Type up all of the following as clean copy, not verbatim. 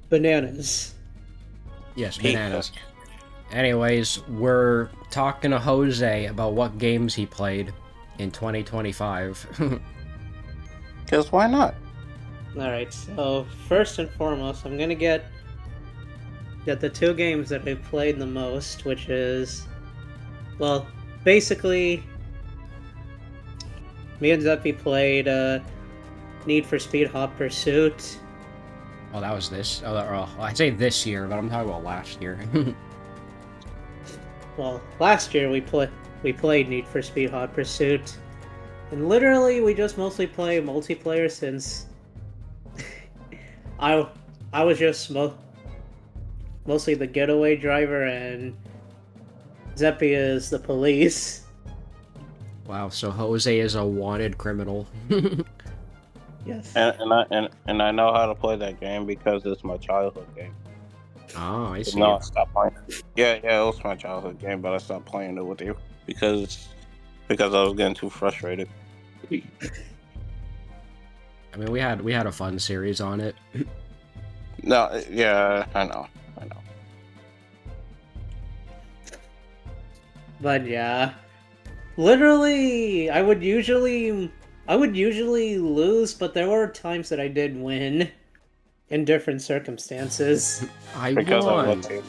Bananas. Yes, Pizza. bananas. Anyways, we're talking to Jose about what games he played in 2025. Because why not? Alright, so first and foremost, I'm gonna get the two games that I've played the most, which is, well, basically, me and Zeppy played Need for Speed Hot Pursuit. Oh, that was this. I'd say this year, but I'm talking about last year. Well, last year we played Need for Speed Hot Pursuit, and literally we just mostly play multiplayer since I I was just mostly the getaway driver and Zeppy is the police. Wow, so Jose is a wanted criminal. Yes. And I know how to play that game because it's my childhood game. Oh, I see. No, I stopped playing it. Yeah, it was my childhood game, but I stopped playing it with you because I was getting too frustrated. I mean, we had a fun series on it. No, yeah, I know. But yeah, literally, I would usually lose, but there were times that I did win in different circumstances. I Because I won. love you.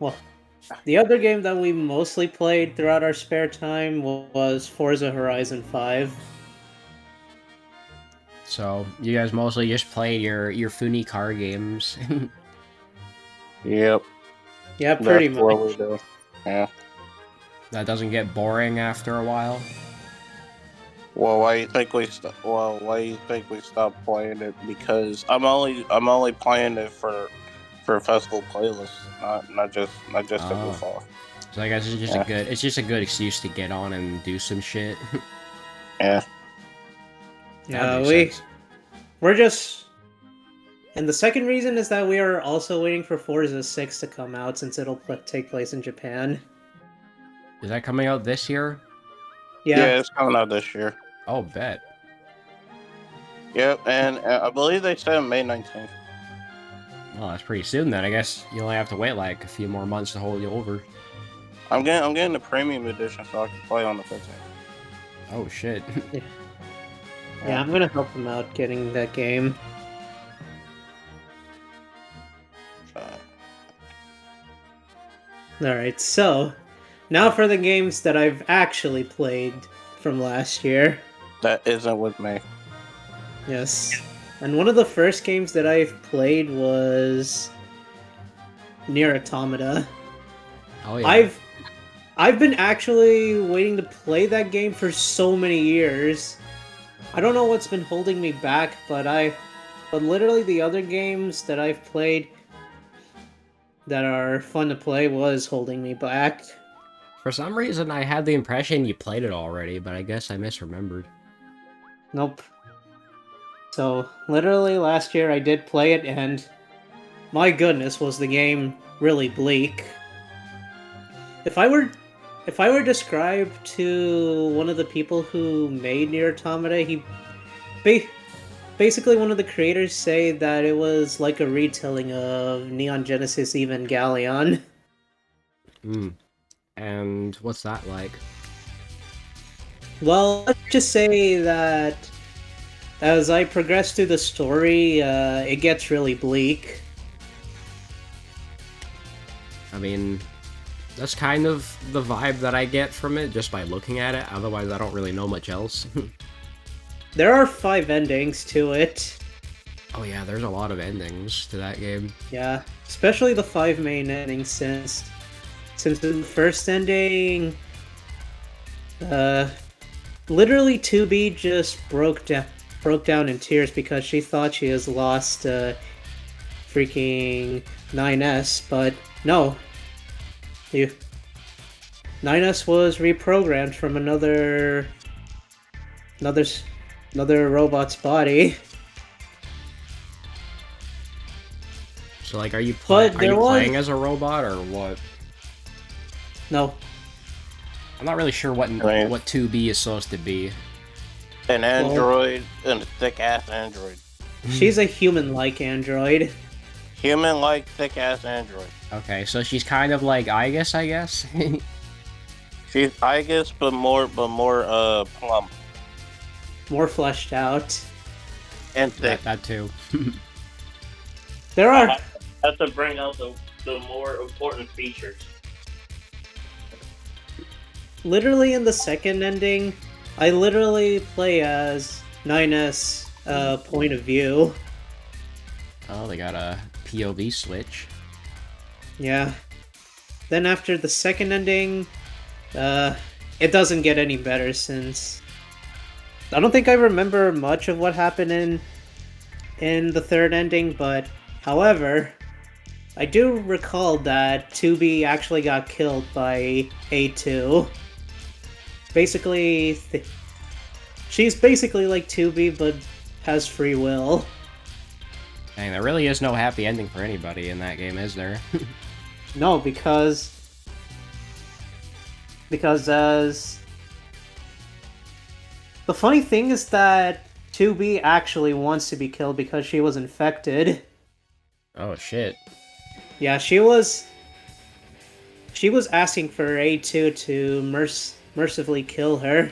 Well, the other game that we mostly played throughout our spare time was Forza Horizon 5. So you guys mostly just played your funny car games. Yep, Yeah, pretty that's what we much. do. Yeah. That doesn't get boring after a while. Well, why you think we stopped playing it? Because I'm only playing it for festival playlists, not just to Oh. goof off. So I guess Yeah. it's just a good excuse to get on and do some shit. Yeah. That makes sense. We're just. And the second reason is that we are also waiting for Forza 6 to come out since it'll take place in Japan. Is that coming out this year? Yeah, it's coming out this year. Oh, bet. Yep, and I believe they said May 19th. Well, that's pretty soon then. I guess you only have to wait like a few more months to hold you over. I'm getting the premium edition so I can play on the 15th. Oh shit. Yeah, I'm gonna help him out getting that game. Alright, so now for the games that I've actually played from last year. That isn't with me. Yes. And one of the first games that I've played was Nier Automata. Oh yeah. I've been actually waiting to play that game for so many years. I don't know what's been holding me back, but literally the other games that I've played that are fun to play was holding me back. For some reason, I had the impression you played it already, but I guess I misremembered. Nope. So, literally last year I did play it, and my goodness, was the game really bleak. If I were described to one of the people who made Nier Automata, basically one of the creators say that it was like a retelling of Neon Genesis Evangelion. And what's that like? Well, let's just say that as I progress through the story, it gets really bleak. I mean, that's kind of the vibe that I get from it just by looking at it. Otherwise, I don't really know much else. There are 5 endings to it. Oh yeah, there's a lot of endings to that game. Yeah, especially the 5 main endings since in the first ending, literally 2B just broke down in tears because she thought she has lost freaking 9S, but no. 9S was reprogrammed from another robot's body. So like, are you But there was- playing as a robot or what? No, I'm not really sure what Right. what 2B is supposed to be. An android and a thick ass android. She's a human-like android. Human-like thick ass android. Okay, so she's kind of like Aegis, I guess. She's Aegis, but more plump More fleshed out. and thick. that too. There are Have to bring out the more important features. literally in the second ending, I literally play as 9S point of view. Oh, they got a POV switch. Yeah. Then after the second ending, it doesn't get any better since I don't think I remember much of what happened in the third ending, but however, I do recall that 2B actually got killed by A2. Basically, she's basically like 2B, but has free will. Dang, there really is no happy ending for anybody in that game, is there? No, because as the funny thing is that 2B actually wants to be killed because she was infected. Oh shit. Yeah, she was asking for A2 to mercifully kill her.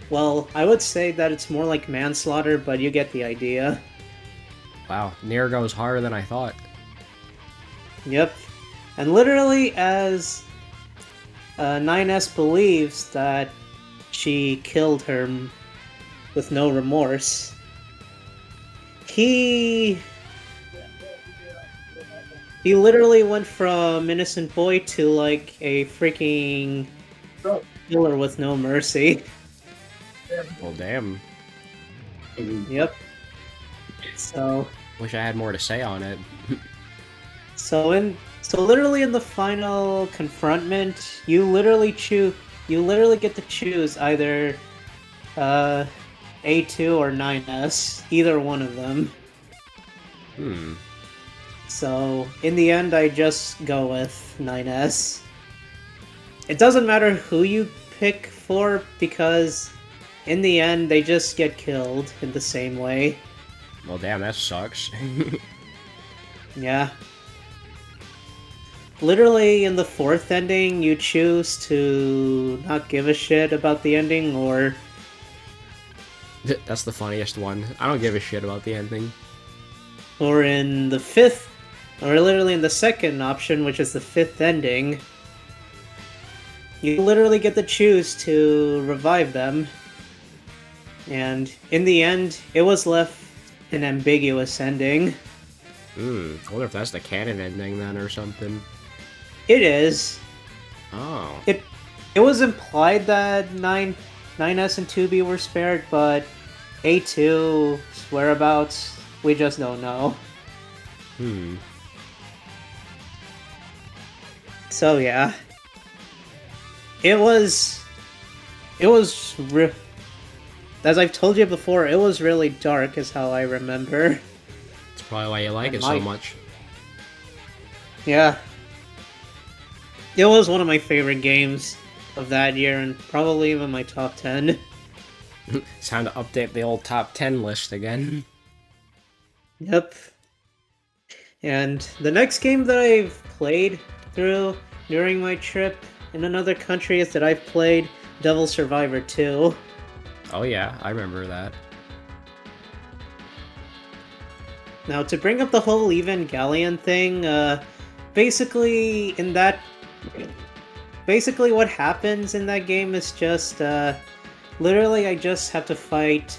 Well, I would say that it's more like manslaughter, but you get the idea. Wow, Nier goes harder than I thought. Yep. And literally, as 9S believes that she killed her with no remorse, he literally went from innocent boy to like a freaking killer with no mercy. Well, damn. Yep. So Wish I had more to say on it. So literally in the final confrontment, you literally get to choose either A2 or 9S, either one of them. So in the end, I just go with 9S. It doesn't matter who you pick for because in the end, they just get killed in the same way. Well, damn, that sucks. Yeah. Literally, in the fourth ending, you choose to not give a shit about the ending, or... That's the funniest one. I don't give a shit about the ending. Or in the fifth... Or literally in the second option, which is the fifth ending, you literally get to choose to revive them. And in the end, it was left an ambiguous ending. I wonder if that's the canon ending then or something. It is. Oh. It was implied that 9S and 2B were spared, but A2's whereabouts, we just don't know. So yeah. It was as I've told you before, it was really dark is how I remember. That's probably why you like it so much. Yeah. It was one of my favorite games of that year, and probably even my top 10. It's time to update the old top 10 list again. Yep. And the next game that I've played through during my trip in another country is that I've played Devil Survivor 2. Oh yeah, I remember that. Now, to bring up the whole Evangelion thing, basically what happens in that game is just, literally I just have to fight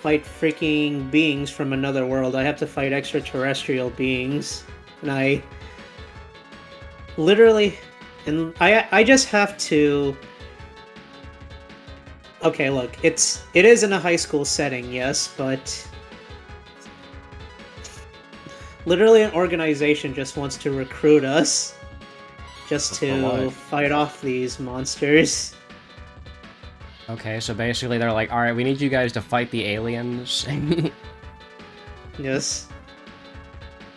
freaking beings from another world. I have to fight extraterrestrial beings, and I just have to... Okay, look, it is in a high school setting, yes, but literally an organization just wants to recruit us just to fight off these monsters. Okay, so basically they're like, alright, we need you guys to fight the aliens. Yes.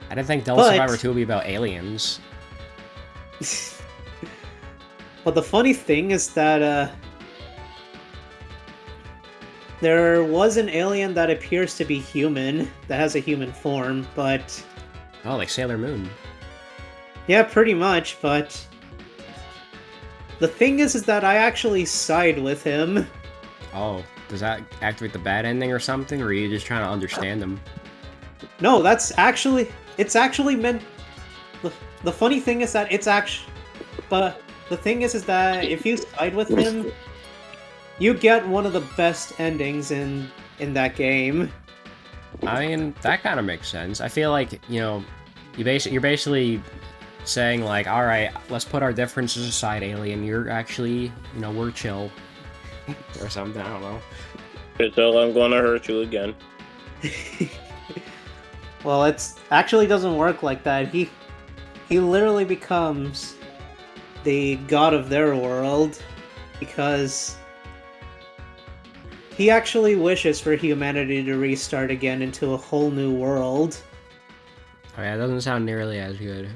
I didn't think Devil Survivor 2 would be about aliens. But the funny thing is that, There was an alien that appears to be human, that has a human form, but Oh, like Sailor Moon. yeah, pretty much, but the thing is that I actually side with him. Oh, does that activate the bad ending or something, or are you just trying to understand him? No, it's actually meant. The funny thing is that it's actually, but the thing is that if you side with him, you get one of the best endings in that game. I mean, that kind of makes sense. I feel like, you're basically saying, like, alright, let's put our differences aside, alien. You're actually, we're chill. Or something, I don't know. Until I'm gonna hurt you again. Well, it's actually doesn't work like that. He literally becomes the god of their world because he actually wishes for humanity to restart again into a whole new world. Oh yeah, it doesn't sound nearly as good.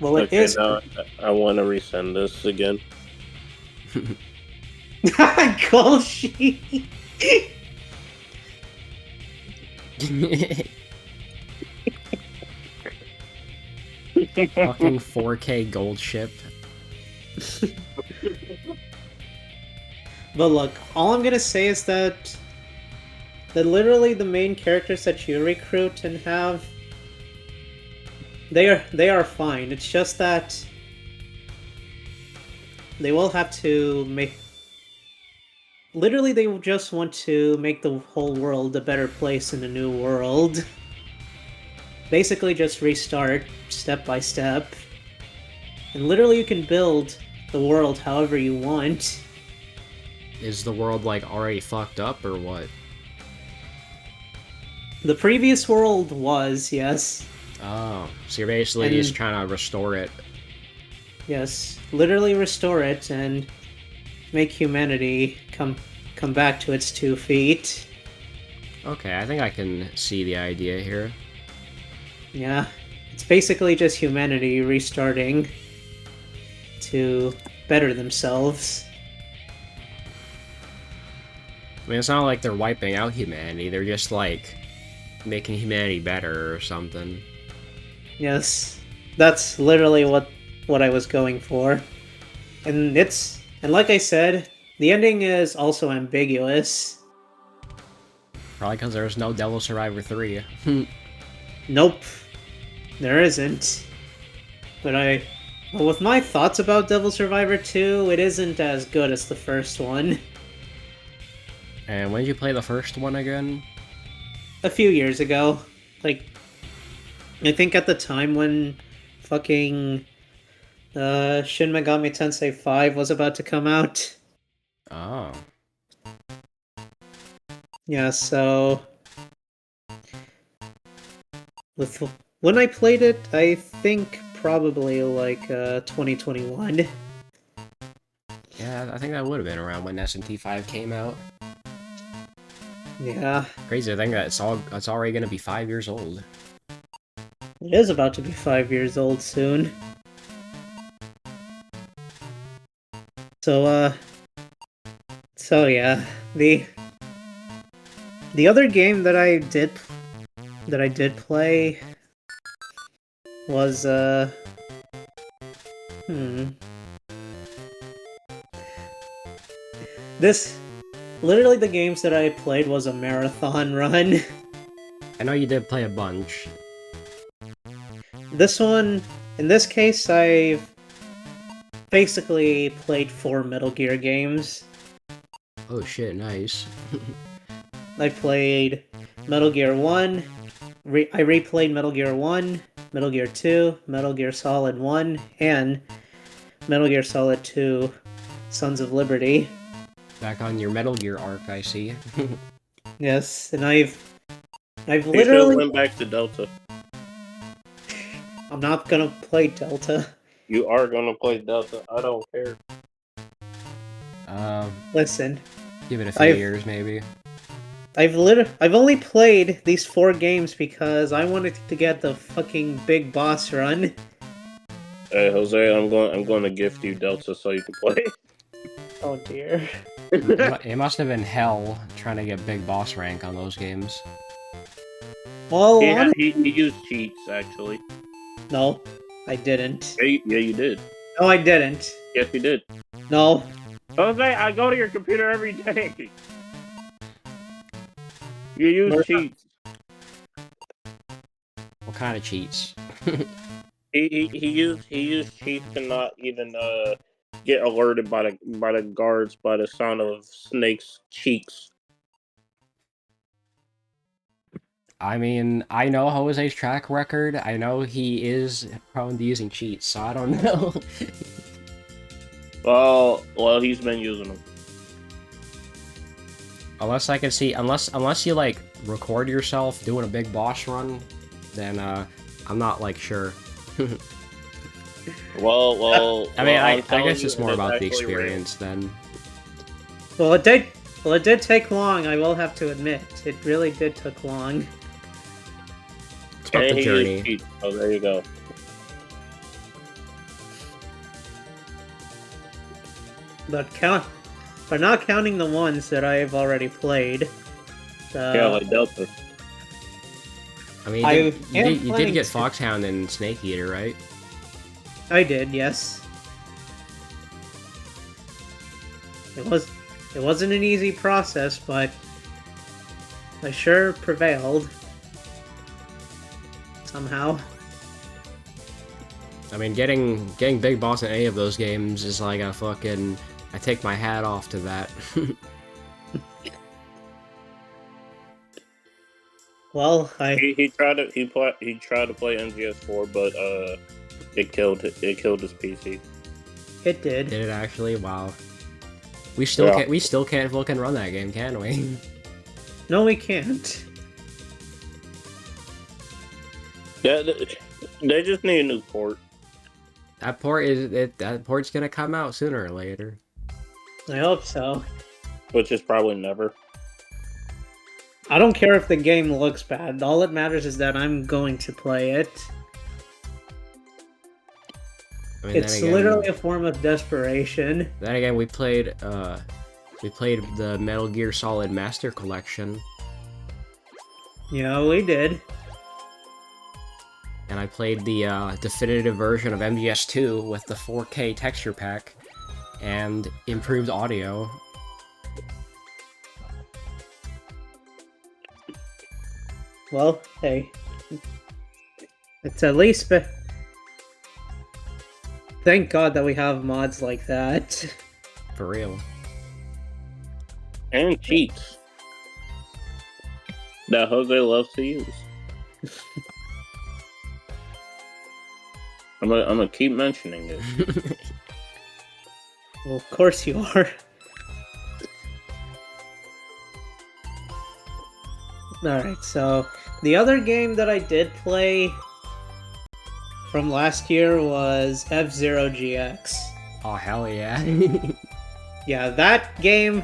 Well, it Okay, is. now I want to resend this again. Golshi. Fucking 4K gold ship. But look, all I'm gonna say is that literally the main characters that you recruit and have, they are fine. It's just that they will have to make. Literally, they just want to make the whole world a better place in a new world. Basically, just restart step by step. And literally, you can build the world however you want. Is the world, like, already fucked up, or what? The previous world was, yes. Oh, so you're basically And- just trying to restore it. Yes, literally restore it and make humanity come back to its 2 feet. Okay, I think I can see the idea here. Yeah, it's basically just humanity restarting to better themselves. I mean, it's not like they're wiping out humanity, they're just, like, making humanity better or something. Yes, that's literally what I was going for. And like I said, the ending is also ambiguous. Probably because there's no Devil Survivor 3. Nope, there isn't. But with my thoughts about Devil Survivor 2, it isn't as good as the first one. And when did you play the first one again? A few years ago. Like, I think at the time when fucking Shin Megami Tensei 5 was about to come out. Oh. Yeah, so when I played it, I think probably like 2021. Yeah, I think that would have been around when SMT5 came out. Yeah, Crazy to think that it's already gonna be 5 years old. it is about to be 5 years old soon. So yeah, the other game that I did play was this literally the games that I played was a marathon run. I know you did play a bunch. This one, in this case, I've basically played 4 Metal Gear games. Oh shit, nice. I played Metal Gear 1, I replayed Metal Gear 1, Metal Gear 2, Metal Gear Solid 1, and Metal Gear Solid 2, Sons of Liberty. Back on your Metal Gear arc, I see. Yes, and I've You should literally... went back to Delta. I'm not gonna play Delta. You are gonna play Delta. I don't care. Listen, Give it a few I've- years, maybe. I've only played these 4 games because I wanted to get the fucking big boss run. Hey Jose, I'm going to gift you Delta so you can play. Oh dear. It must have been hell trying to get big boss rank on those games. Well, Yeah, he used cheats actually. no, I didn't. Yeah, you did. No, I didn't. Yes, you did. No. Jose, I go to your computer every day. You use cheats. What kind of cheats? He used cheats to not even get alerted by the guards by the sound of Snake's cheeks. I mean, I know Jose's track record. I know he is prone to using cheats, so I don't know. Well, he's been using them. Unless I can see, unless you like record yourself doing a big boss run, then I'm not like sure. Well. I mean, I telling guess you, it's more that's about the actually real. experience then. Well, it did. Well, it did take long. I will have to admit, it really did take long. It's about And the he journey. used cheats. Oh, there you go. But not counting the ones that I have already played. Yeah, like Delta. I mean, I you am did planning get to- Foxhound and Snake Eater, right? I did, yes. It wasn't an easy process, but I sure prevailed. Somehow. I mean, getting big boss in any of those games is like a fucking. I take my hat off to that. Well, He tried to play MGS4, but it killed his PC. it did. Did it actually? Wow. We still Yeah. can't. We still can't fucking run that game, can we? No, we can't. Yeah, they just need a new port. That port's gonna come out sooner or later. I hope so. Which is probably never. I don't care if the game looks bad. All that matters is that I'm going to play it. I mean, It's then again, literally a form of desperation. Then again, we played the Metal Gear Solid Master Collection, Yeah, we did. and I played the definitive version of MGS2 with the 4K texture pack and improved audio. Well, hey. It's at least... Thank God that we have mods like that. For real. And cheats. That Jose loves to use. I'm gonna keep mentioning it. Well, of course you are. Alright, so... The other game that I did play from last year was F-Zero GX. Oh hell yeah! Yeah, that game...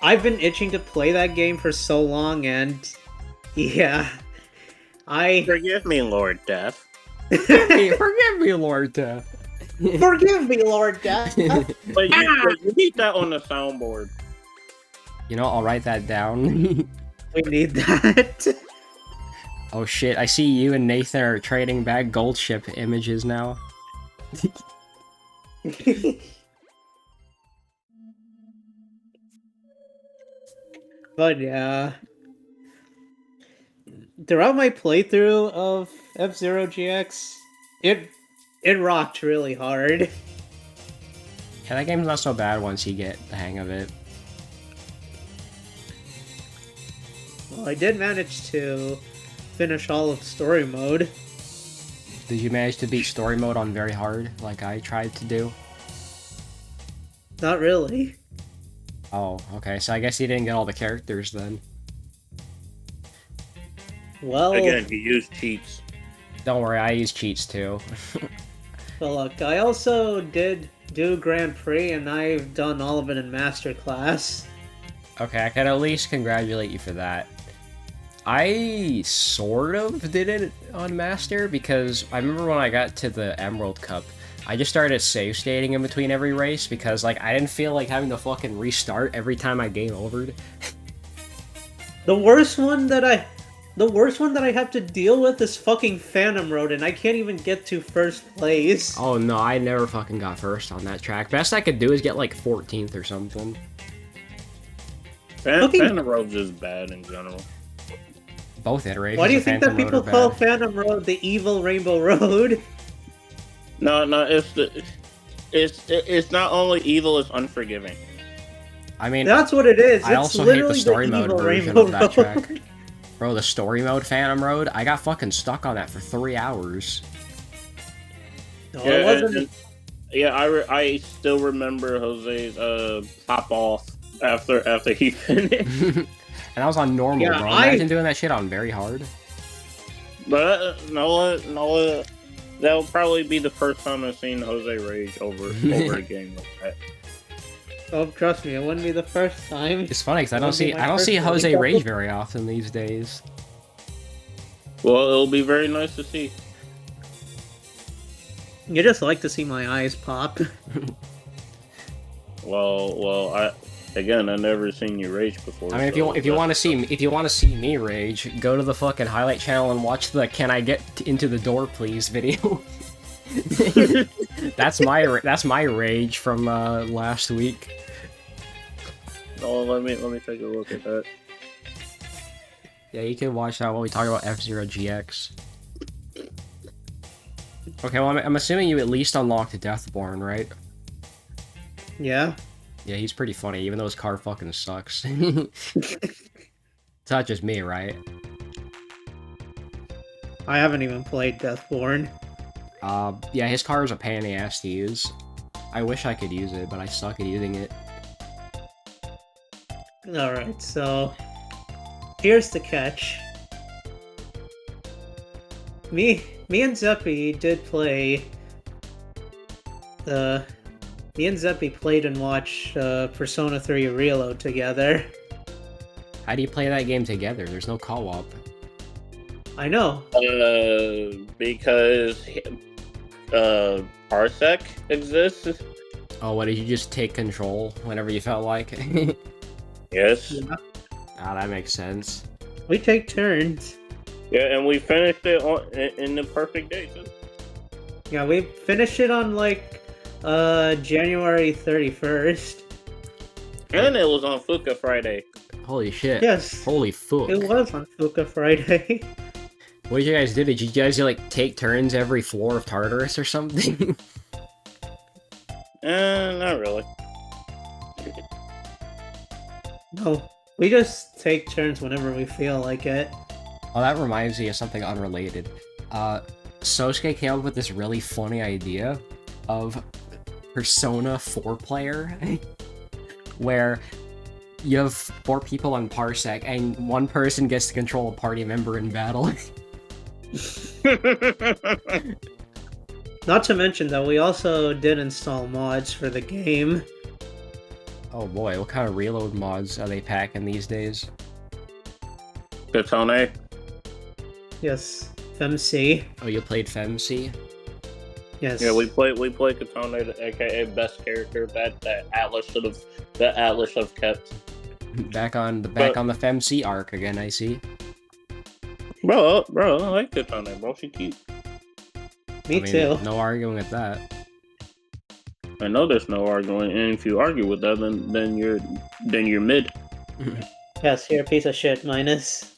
I've been itching to play that game for so long, and... Yeah... Forgive me, Lord Death. Forgive me, Lord Death. Forgive me, Lord Death! But you need that on the soundboard. You know, I'll write that down. We need that. Oh shit! I see you and Nathan are trading back gold ship images now. But yeah... Throughout my playthrough of F-Zero GX, it rocked really hard. Yeah, that game's not so bad once you get the hang of it. Well, I did manage to finish all of story mode. Did you manage to beat story mode on very hard, like I tried to do? Not really. Oh, okay, so I guess you didn't get all the characters then. Well, Again, he used cheats. Don't worry, I use cheats too. well, look, I also did do Grand Prix, and I've done all of it in Master Class. Okay, I can at least congratulate you for that. I sort of did it on Master, because I remember when I got to the Emerald Cup, I just started save stating in between every race because like I didn't feel like having to fucking restart every time I game overed. The worst one that I have to deal with is fucking Phantom Road, and I can't even get to first place. Oh no, I never fucking got first on that track. Best I could do is get like 14th or something. Phantom Road's just bad in general. Both iterations. Why do you of think that Phantom people Road are call bad. Phantom Road the evil Rainbow Road? No, it's not only evil, it's unforgiving. I mean, That's what it is. I It's also hate the literally story mode evil version Rainbow of that Road. track. Bro, the story mode Phantom Road, I got fucking stuck on that for 3 hours. No, it wasn't. I still remember Jose's pop off after he finished. And I was on normal, Yeah, bro. Imagine doing that shit on very hard. But no, that'll probably be the first time I've seen Jose rage over a game like that. Oh, trust me, it wouldn't be the first time. It's funny because I That'll don't be see my I don't see first Jose one. rage very often these days. Well, it'll be very nice to see. You just like to see my eyes pop. Well, I never seen you rage before. I mean, if so you want to see me rage, go to the fucking highlight channel and watch the "Can I get into the door, please" video. That's my rage from last week. Oh, let me take a look at that. Yeah, you can watch that while we talk about F-Zero GX. Okay, well, I'm assuming you at least unlocked Deathborn, right? Yeah. Yeah, he's pretty funny, even though his car fucking sucks. It's not just me, right? I haven't even played Deathborn. Yeah, his car is a pain in the ass to use. I wish I could use it, but I suck at using it. Alright, so here's the catch. Me and Zeppy did play me and Zeppy played and watched Persona 3 Reload together. How do you play that game together? There's no co-op. I know. Because Parsec exists. Oh, what, did you just take control whenever you felt like? Yes. Yeah. Ah, that makes sense. We take turns. Yeah, and we finished it in the perfect day too. Yeah, we finished it on like January 31st. And it was on Fuka Friday. Holy shit. Yes. Holy fuck. It was on Fuka Friday. What did you guys do? Did you guys like take turns every floor of Tartarus or something? Not really. No, we just take turns whenever we feel like it. Oh, that reminds me of something unrelated. Sosuke came up with this really funny idea of Persona 4-player, where you have 4 people on Parsec, and one person gets to control a party member in battle. Not to mention that we also did install mods for the game. Oh boy, what kind of reload mods are they packing these days? Katone. Yes, FemC. Oh, you played FemC? Yes. Yeah, we played Katone, aka best character that Atlas should have kept. Back on the FemC arc again, I see. Bro, I like Katone, bro. She cute. Me I mean, too. No arguing with that. I know there's no arguing, and if you argue with that, then you're mid. Yes, you're a piece of shit, Minus.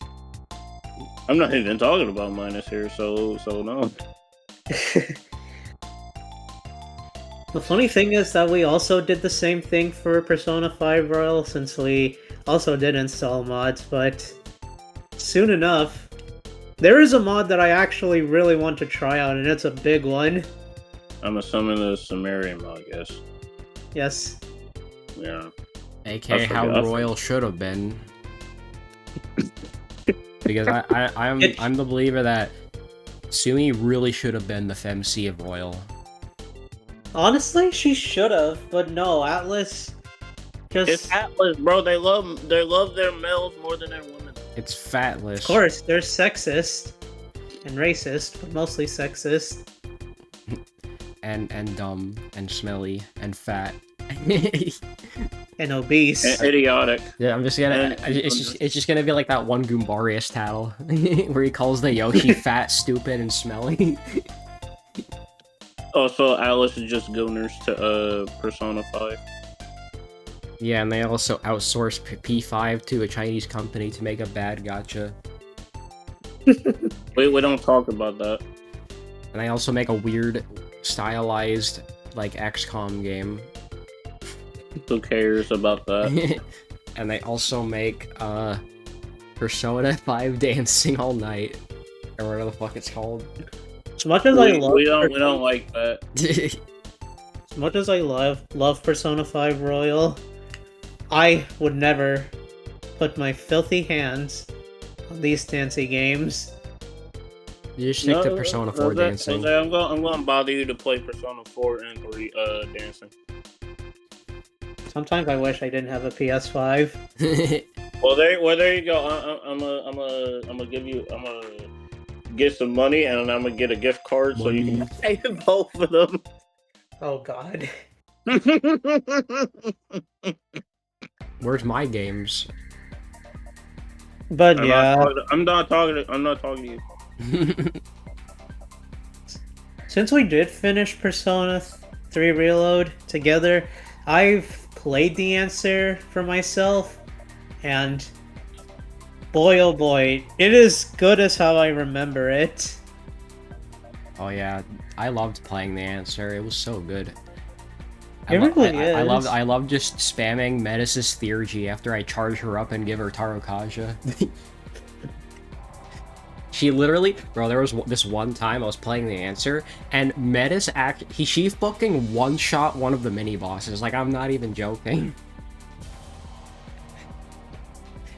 I'm not even talking about Minus here, so no. The funny thing is that we also did the same thing for Persona 5 Royal, since we also did install mods, but soon enough, there is a mod that I actually really want to try out, and it's a big one. I'm assuming the Sumerian mod, yes. Yes. Yeah. AKA I how forgot. Royal should have been. Because I'm the believer that Sumi really should have been the FemC of Royal. Honestly, she should have, but no, Atlas just... It's Atlas, bro. They love their males more than their women. It's fatless. Of course, they're sexist and racist, but mostly sexist. and dumb and smelly and fat. And obese. Idiotic. Yeah, I'm just gonna. It's just gonna be like that one Goombarius tattle where he calls the Yoshi fat, stupid, and smelly. Also, Alice is just gooners to Persona 5. Yeah, and they also outsourced P5 to a Chinese company to make a bad gacha. We don't talk about that. And they also make a weird, stylized, like, XCOM game. Who cares about that? And they also make, Persona 5 Dancing All Night. Or whatever the fuck it's called. As much as I love we don't like that. As much as I love Persona 5 Royal, I would never put my filthy hands on these dancing games. You just stick to Persona 4 Dancing. Jose, I'm gonna bother you to play Persona 4 and 3 Dancing. Sometimes I wish I didn't have a PS5. Well, there you go. I'm gonna get some money and I'm gonna get a gift card so you can pay both of them. Oh god. Where's my games? But yeah, I'm not talking to you. since we did finish Persona 3 Reload together, I've played the answer for myself, and boy oh boy, it is good as how I remember it. Oh yeah, I loved playing the answer. It was so good. It really is. I loved just spamming Metis' Theurgy after I charge her up and give her Tarokaja. She literally, bro, there was this one time I was playing the answer, and Metis she fucking one-shot one of the mini-bosses. Like, I'm not even joking.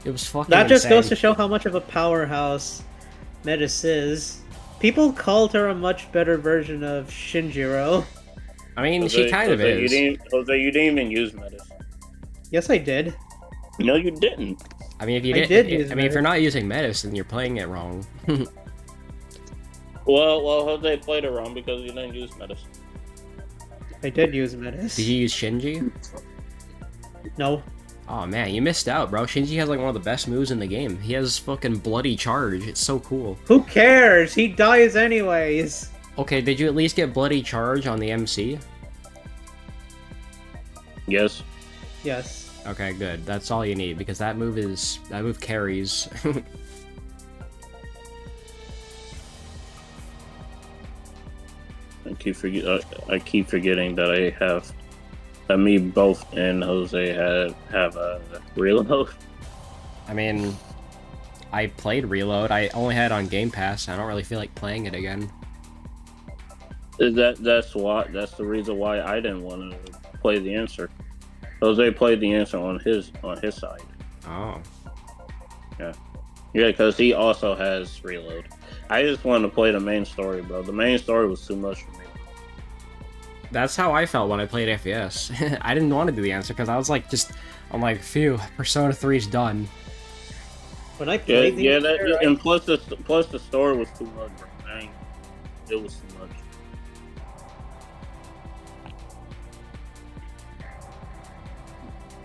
It was fucking That just insane. goes to show how much of a powerhouse Metis is. People called her a much better version of Shinjiro. I mean, she kind of is. You didn't even use Metis. Yes, I did. No, you didn't. I mean, if you I did, did use I mean, if you're Metis. not using Metis, then you're playing it wrong. Well, Jose played it wrong because you didn't use Metis. I did use Metis. Did you use Shinji? No. Oh man, you missed out, bro. Shinji has like one of the best moves in the game. He has fucking bloody charge. It's so cool. Who cares? He dies anyways. Okay, did you at least get bloody charge on the MC? Yes. Yes. Okay, good. That's all you need because that move carries. I keep forgetting that me both and Jose have a reload. I mean, I played Reload. I only had it on Game Pass. I don't really feel like playing it again. That's the reason why I didn't want to play the answer. Jose played the answer on his side. Oh. Yeah, because he also has Reload. I just wanted to play the main story, bro. The main story was too much for me. That's how I felt when I played FPS. I didn't want to do the answer because I was like, I'm like, phew, Persona 3's done. When I played the answer, and plus the story was too much, bro. Dang, it was too much.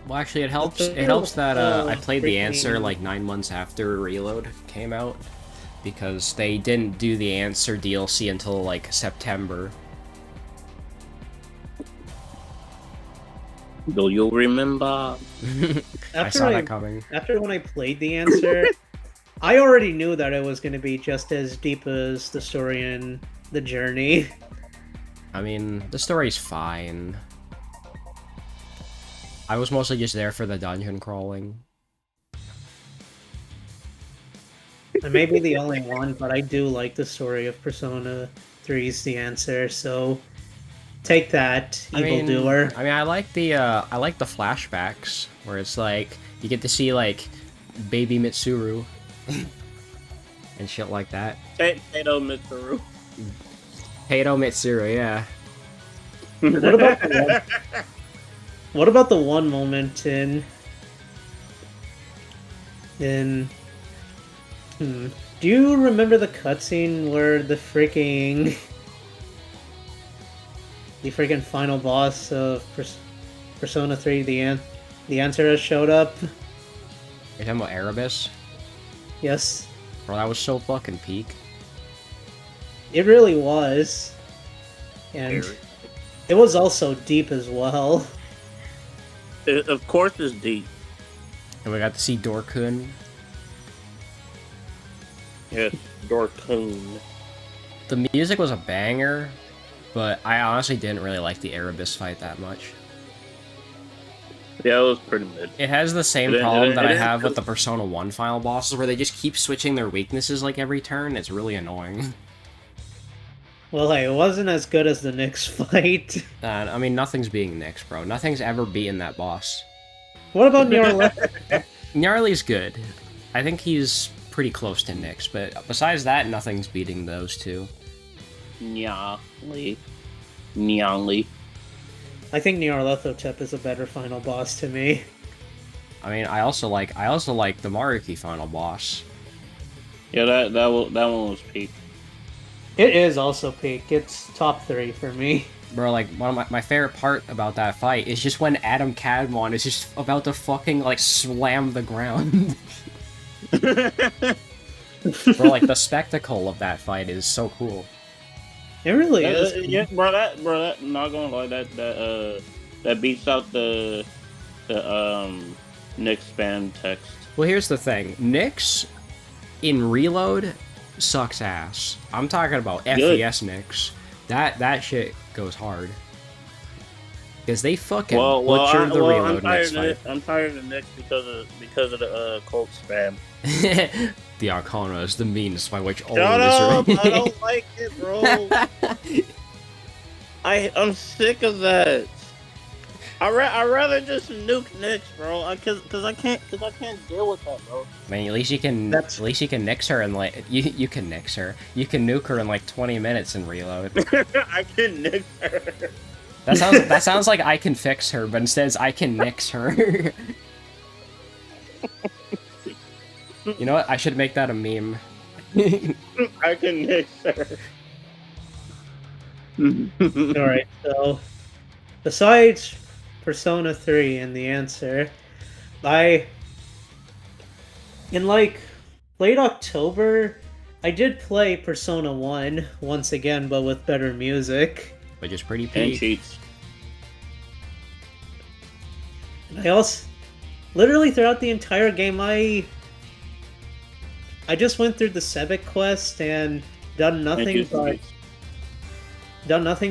Well, actually, it helps. It helps that I played the answer like 9 months after Reload came out, because they didn't do the answer DLC until like September. Do you remember? I saw that coming. After when I played the answer, I already knew that it was going to be just as deep as the story and the journey. I mean, the story's fine. I was mostly just there for the dungeon crawling. I may be the only one, but I do like the story of Persona 3's The Answer, so take that, evildoer. I mean, I like the flashbacks where it's like you get to see like baby Mitsuru and shit like that. Tato Mitsuru. Tato Mitsuru, yeah. What about the one moment in do you remember the cutscene where the freaking the freaking final boss of Persona 3, the answer has showed up. You're talking about Erebus? Yes, Bro, that was so fucking peak. it really was. And it was also deep as well. Of course, it's deep. And we got to see Dorkun. Yes, Dorkun. The music was a banger, but I honestly didn't really like the Erebus fight that much. Yeah, it was pretty mid. It has the same It- problem it- that it I is have with good. the Persona 1 final bosses, where they just keep switching their weaknesses like every turn. It's really annoying. Well, hey, it wasn't as good as the Nyx fight. I mean, nothing's being Nyx, bro. Nothing's ever beaten that boss. What about Nyarlathotep? Gnarly's good. I think he's pretty close to Nyx, but besides that, nothing's beating those two. Nyangli. I think Nyarlathotep is a better final boss to me. I mean, I also like the Maruki final boss. Yeah, that one was peak. It is also peak. It's top 3 for me. Bro, like, one of my favorite part about that fight is just when Adam Cadmon is just about to fucking, like, slam the ground. Bro, like, the spectacle of that fight is so cool. It really is. Yeah, bro. That. Not gonna lie, that beats out the Nick spam text. Well, here's the thing. Nyx, in Reload, sucks ass. I'm talking about Good. FES Nyx. That shit goes hard. Because they fucking Well, butchered the Reload I'm tired Nyx of fight. it. I'm tired of Nick because of the cult spam. The Arcana is the means by which all Shut up! is I don't like it, bro. I'm sick of that. I rather just nuke Nyx, bro. Cause I can't deal with that, bro. I mean, at least you can nix her in like you can nix her. You can nuke her in like 20 minutes and reload. I can nix her. That sounds like I can fix her, but instead it's I can nix her. You know what? I should make that a meme. I can nix her. Alright, so besides Persona 3 and the answer, in like late October, I did play Persona 1 once again, but with better music. Which is pretty And peak. cheats. And I also, literally throughout the entire game, I just went through the Sebek quest and done nothing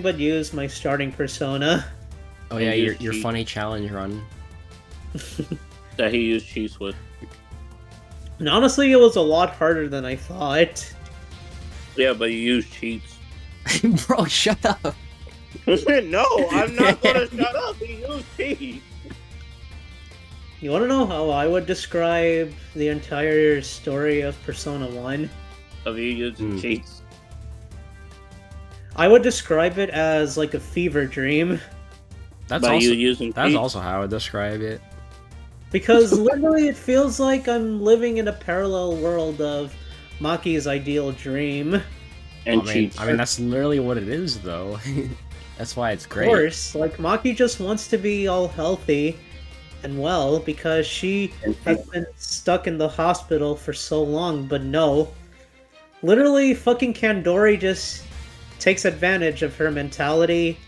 but use my starting persona. Oh yeah, And your use cheat. funny challenge run. That he used cheats with. And honestly, it was a lot harder than I thought. Yeah, but you use cheats. Bro, shut up. No, I'm not gonna shut up. He used cheats. You want to know how I would describe the entire story of Persona 1? Of you using Hmm. cheats. I would describe it as like a fever dream. That's By also you using that's cheats. also how I would describe it. Because literally it feels like I'm living in a parallel world of Maki's ideal dream. And I mean, cheats. that's literally what it is, though. That's why it's Of great. course, like Maki just wants to be all healthy and well because she And has been stuck in the hospital for so long, but no. Literally, fucking Kandori just takes advantage of her mentality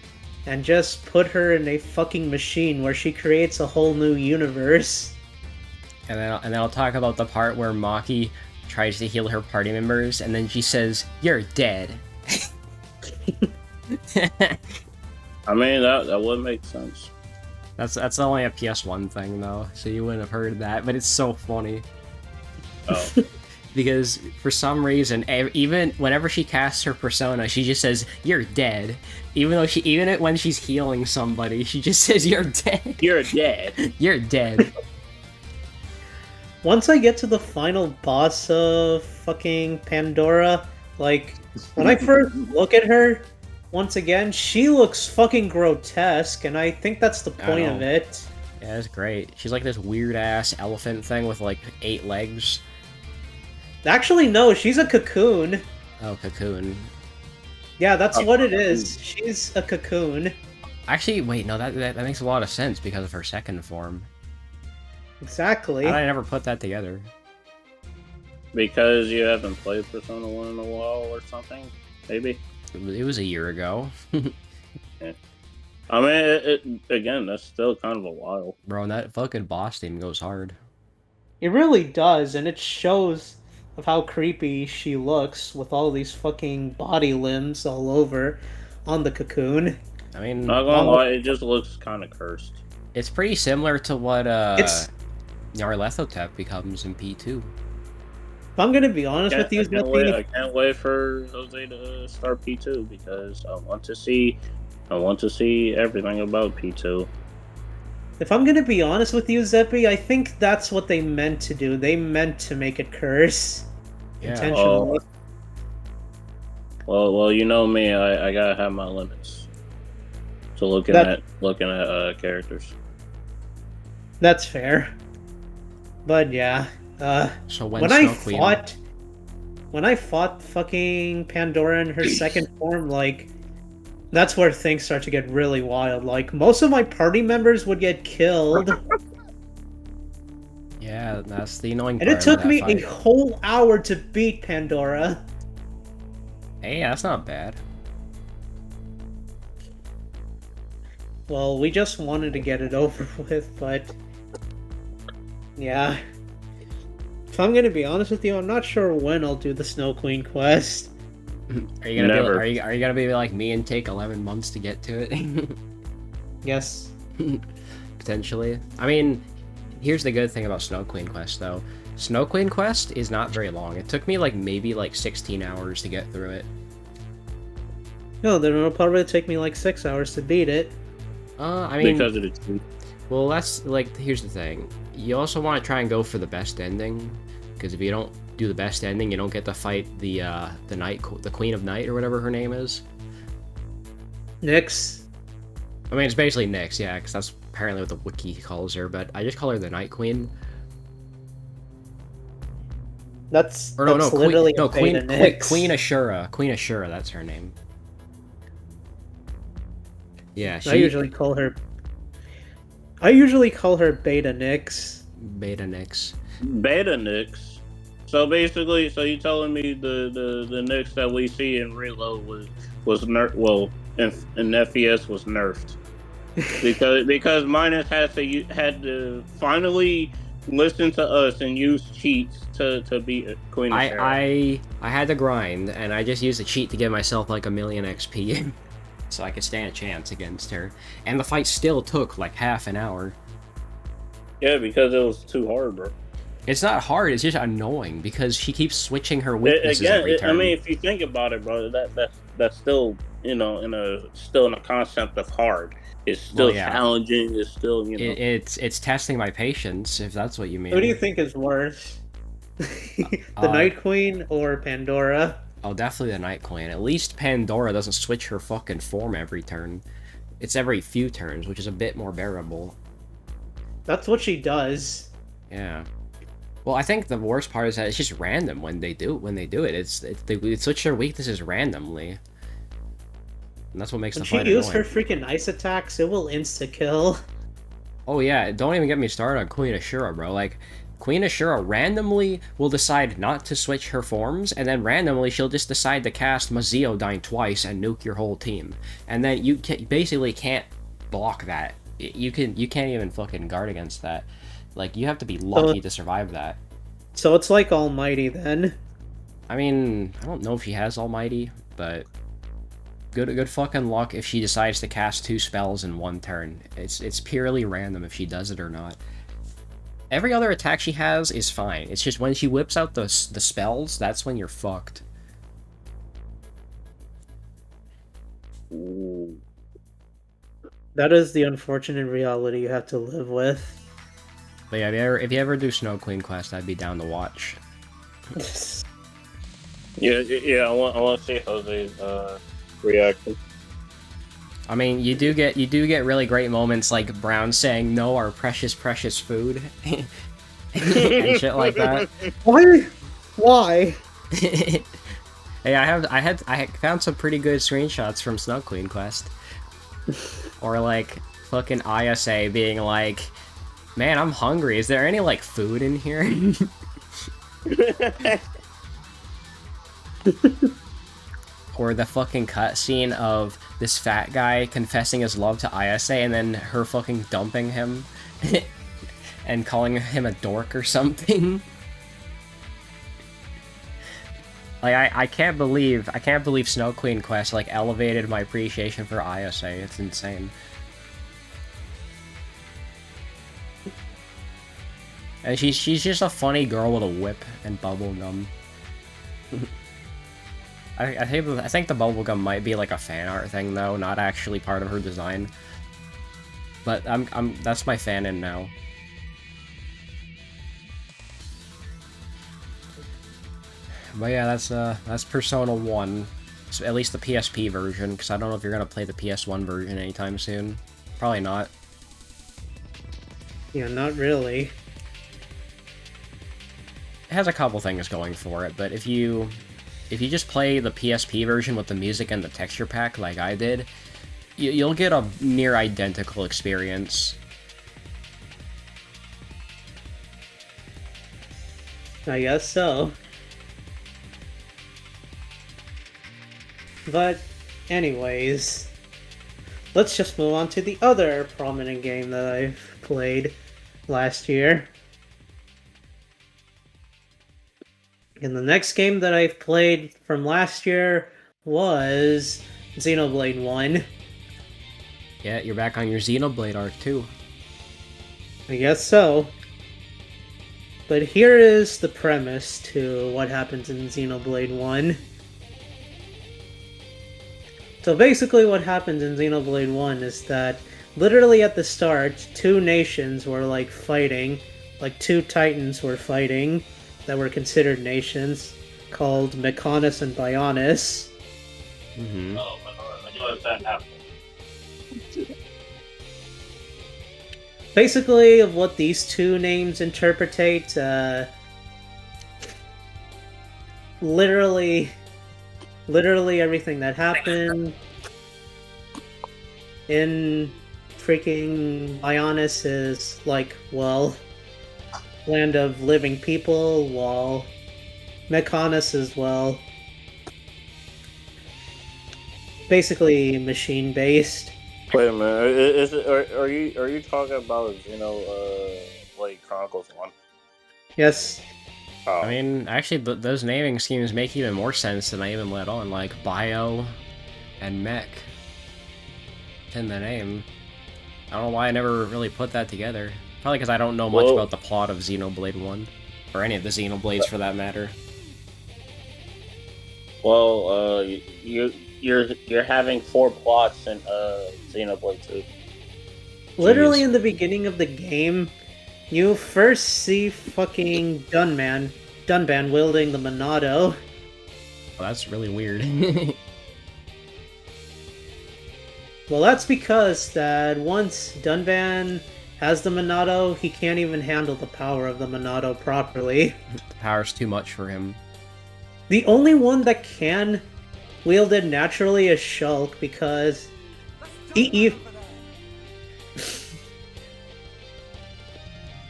and just put her in a fucking machine where she creates a whole new universe. And then I'll talk about the part where Maki tries to heal her party members, and then she says, "You're dead." I mean, that would make sense. That's only a PS1 thing, though, so you wouldn't have heard that. But it's so funny Oh. because for some reason, even whenever she casts her persona, she just says, "You're dead." Even when she's healing somebody, she just says, "You're dead." You're dead. You're dead. Once I get to the final boss of fucking Pandora, like, when I first look at her, once again, she looks fucking grotesque, and I think that's the I point of know. it. Yeah, it's great. She's like this weird ass elephant thing with like 8 legs. Actually, no, she's a cocoon. Oh, cocoon. Yeah, that's A what it cocoon. is. She's a cocoon. Actually, wait, no, that makes a lot of sense because of her second form. Exactly. How did I never put that together? Because you haven't played Persona 1 in a while or something? Maybe? It was a year ago. I mean, again, that's still kind of a while. Bro, and that fucking boss theme goes hard. It really does, and it shows of how creepy she looks with all these fucking body limbs all over on the cocoon. I mean, Not gonna lie, it just looks kind of cursed. it's pretty similar to what It's Nyarlathotep becomes in P2. if I'm gonna be honest with you, I can't wait for Jose to start P2 because I want to see everything about P2. if I'm gonna be honest with you, Zeppy, I think that's what they meant to do. They meant to make it curse Yeah. intentionally. Well, you know me, I gotta have my limits. So looking That- at characters. That's fair. But yeah, So when I fought fucking Pandora in her second form, like that's where things start to get really wild. Like most of my party members would get killed, Yeah, that's the annoying and part it took of that me fight. a whole hour to beat Pandora. Hey, that's not bad. Well, we just wanted to get it over with, but yeah. If I'm gonna be honest with you, I'm not sure when I'll do the Snow Queen quest. Are you gonna Never. are you gonna be like me and take 11 months to get to it? Yes. Potentially. I mean, here's the good thing about Snow Queen Quest though. Snow Queen Quest is not very long. It took me like maybe like 16 hours to get through it. No, then it'll probably take me like 6 hours to beat it. I mean, Because of the tweet. well, that's like here's the thing. You also want to try and go for the best ending, because if you don't do the best ending, you don't get to fight the Queen of Night or whatever her name is. Nyx. I mean, it's basically Nyx, yeah, because that's apparently what the wiki calls her, but I just call her the Night Queen. That's Or no, literally Queen, no, a beta Queen, Nyx. Queen Ashura. Queen Ashura, that's her name. Yeah, I usually call her Beta Nyx. Beta Nyx. Beta Nyx. So basically, so you telling me the Nyx that we see in Reload was nerfed? Well, in FES was nerfed because Minus had to finally listen to us and use cheats to beat Queen of Terror. I had to grind, and I just used a cheat to give myself like 1,000,000 XP, so I could stand a chance against her. And the fight still took like half an hour. Yeah, because it was too hard, bro. It's not hard. It's just annoying because she keeps switching her weaknesses every turn. I mean, if you think about it, bro, that's still still in the concept of hard. It's still challenging. It's still It's testing my patience, if that's what you mean. Who do you think is worse? the Night Queen or Pandora? Oh, definitely the Night Queen. At least Pandora doesn't switch her fucking form every turn. It's every few turns, which is a bit more bearable. That's what she does. Yeah. Well, I think the worst part is that it's just random when they do it. They switch their weaknesses randomly. And that's what makes When the she fight uses annoying. her freaking ice attacks, it will insta-kill. Oh yeah, don't even get me started on Queen Ashura, bro. Like, Queen Ashura randomly will decide not to switch her forms, and then randomly she'll just decide to cast Maziodyne twice and nuke your whole team. And then you basically can't block that. You can't even fucking guard against that. Like, you have to be lucky to survive that. So it's like Almighty then. I mean, I don't know if she has Almighty, but good fucking luck if she decides to cast 2 spells in one turn. It's purely random if she does it or not. Every other attack she has is fine. It's just when she whips out the spells, that's when you're fucked. Ooh. That is the unfortunate reality you have to live with. But yeah, if you ever do Snow Queen quest, I'd be down to watch. Yeah. I want to see Jose's reaction. I mean, you do get really great moments like Brown saying no, our precious food, and shit like that. Why? Why? Hey, I found some pretty good screenshots from Snow Queen Quest. Or like fucking ISA being like, man, I'm hungry. Is there any like food in here? Or the fucking cutscene of this fat guy confessing his love to ISA and then her fucking dumping him and calling him a dork or something. Like I can't believe Snow Queen Quest like elevated my appreciation for ISA. It's insane. And she's just a funny girl with a whip and bubblegum. I think the bubblegum might be like a fan art thing though, not actually part of her design. But that's my fanon now. But yeah, that's Persona 1. So at least the PSP version, because I don't know if you're gonna play the PS1 version anytime soon. Probably not. Yeah, not really. It has a couple things going for it, but if you just play the PSP version with the music and the texture pack like I did, you'll get a near identical experience. I guess so. But anyways, let's just move on to the other prominent game that I've played last year. And the next game that I've played from last year was Xenoblade 1. Yeah, you're back on your Xenoblade arc too. I guess so. But here is the premise to what happens in Xenoblade 1. So basically what happens in Xenoblade 1 is that literally at the start, two nations were like fighting, like two titans were fighting that were considered nations, called Mechonis and Bionis. Mm-hmm. Oh, I know if that happened. Basically, of what these two names interpretate, literally everything that happened in freaking Bionis is like, well, land of living people, while Mechonis is, well, basically machine-based. Wait a minute. Are you talking about like Chronicles 1? Yes. Oh. I mean, actually, those naming schemes make even more sense than I even let on. Like Bio and Mech in the name. I don't know why I never really put that together. Probably because I don't know much about the plot of Xenoblade 1. Or any of the Xenoblades for that matter. Well, you're having 4 plots in Xenoblade 2. Literally Jeez. in the beginning of the game, you first see fucking Dunban wielding the Monado. Well, that's really weird. Well, that's because that once Dunban has the Monado, he can't even handle the power of the Monado properly. The power's too much for him. The only one that can wield it naturally is Shulk, because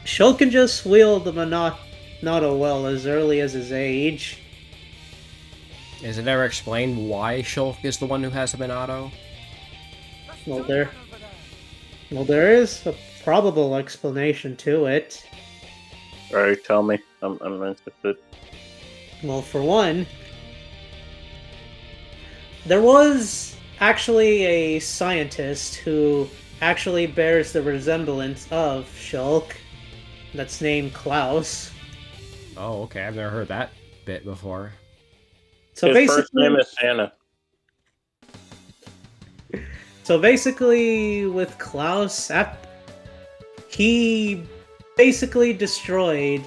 Shulk can just wield the Monado well as early as his age. Is it ever explained why Shulk is the one who has the Monado? Well, there is a probable explanation to it. Alright, tell me. I'm interested. Well, for one, there was actually a scientist who actually bears the resemblance of Shulk. That's named Klaus. Oh, okay. I've never heard that bit before. So His first name is Santa. So basically, with Klaus, he basically destroyed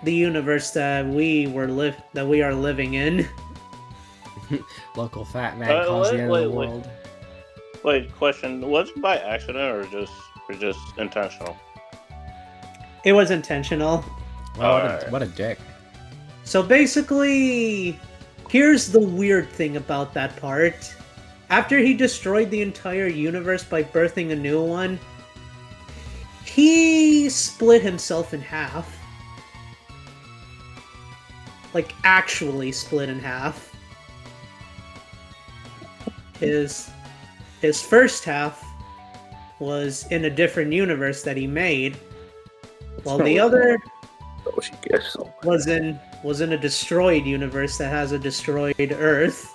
the universe that we are living in. Local fat man calls the end of the world. Wait, question. Was it by accident or just intentional? It was intentional. Well, what a dick. So basically, Here's the weird thing about that part. After he destroyed the entire universe by birthing a new one, he split himself in half. Like, actually split in half. His first half was in a different universe that he made, while the other was in a destroyed universe that has a destroyed Earth.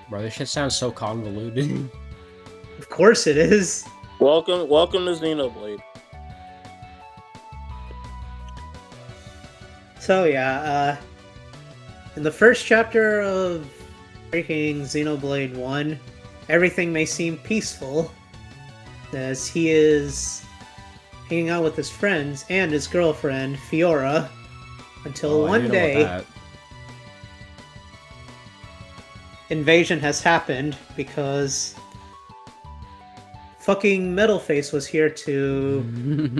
Bro, this shit sounds so convoluted. Of course it is. Welcome to Xenoblade. So yeah, in the first chapter of freaking Xenoblade 1, everything may seem peaceful, as he is hanging out with his friends and his girlfriend, Fiora, until one day invasion has happened because fucking Metal Face was here to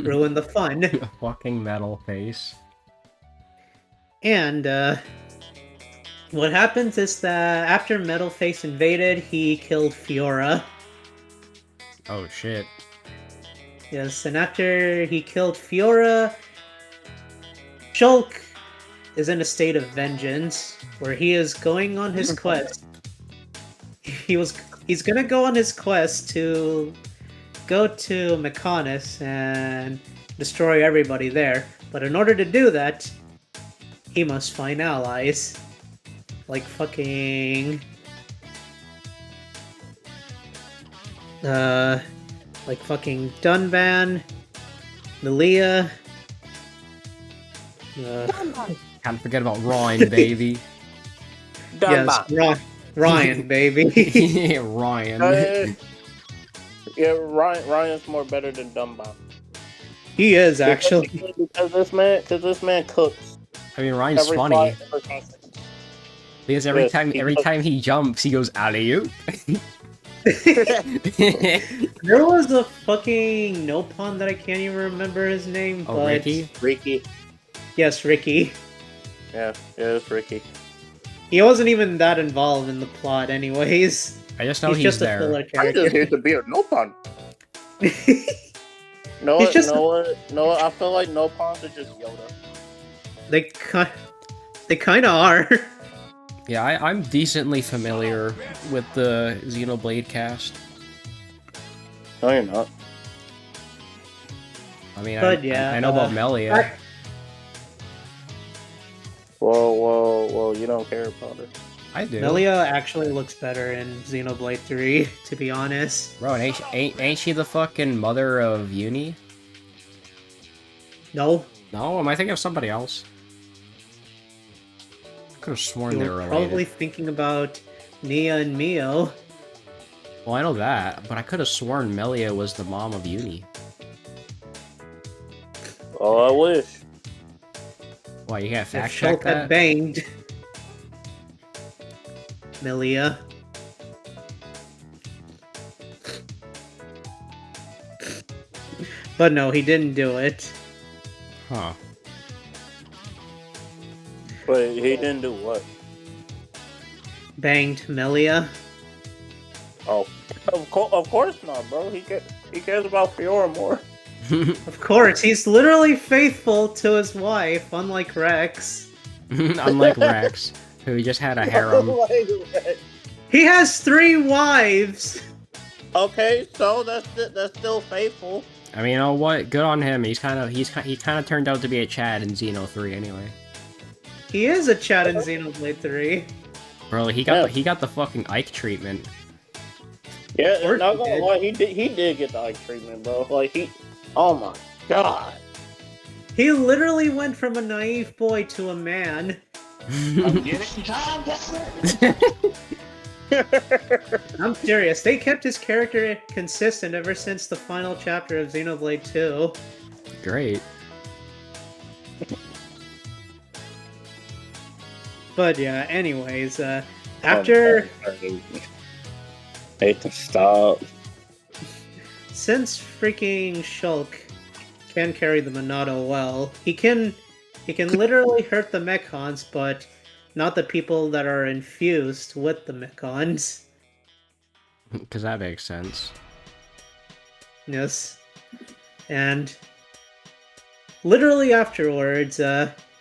ruin the fun. Fucking Metal Face. And what happens is that after Metal Face invaded, he killed Fiora. Oh shit. Yes, and after he killed Fiora, Shulk is in a state of vengeance, where he is going on his quest. He's gonna go on his quest to go to Mechonis and destroy everybody there. But in order to do that, he must find allies. Like fucking... like fucking Dunban, Melia... Can't forget about Ryan, baby. yes, Ryan, baby. Ryan. Yeah, Ryan's more better than Dumbo. He is, actually. Because this man cooks. I mean, Ryan's funny. 5 every 10 seconds. Because every time he jumps, he goes alley-oop. There was a fucking Nopon that I can't even remember his name, Oh, but... Ricky. Yes, Ricky. Yeah, it's Ricky. He wasn't even that involved in the plot anyways. I just know he's just there. a filler I'm character. just here to be a Nopon. No, He's just I feel like Nopons are just Yoda. They kind of are. Yeah, I'm decently familiar with the Xenoblade cast. No, you're not. I mean, But yeah, I know about Melia. Whoa, you don't care about her. I do. Melia actually looks better in Xenoblade 3, to be honest. Bro, and ain't she the fucking mother of Uni? No, No, am I thinking of somebody else? Could have sworn they you were were related. probably thinking about Nia and Mio. Well, I know that, but I could have sworn Melia was the mom of Uni. Oh, I wish. Why, you can't If fact check Shulk had that? banged Melia. But no, he didn't do it. Huh. But he didn't do what? Banged Melia. Oh, of course not, bro. He cares about Fiora more. Of course, he's literally faithful to his wife, unlike Rex. Unlike Rex, who just had a harem. He has 3 wives! Okay, so that's still faithful. I mean, you know what? Good on him. He kind of turned out to be a Chad in Xeno 3 anyway. He is a Chad in Xenoblade 3. Bro, he got the fucking Ike treatment. Yeah, course not he gonna did. lie, he did get the Ike treatment, bro. Like oh my god. He literally went from a naive boy to a man. I'm serious, they kept his character consistent ever since the final chapter of Xenoblade 2. Great. But yeah, anyways, after... Nathan, stop. Since freaking Shulk can carry the Monado well, he can literally hurt the Mechons, but not the people that are infused with the Mechons. Because that makes sense. Yes. And literally afterwards,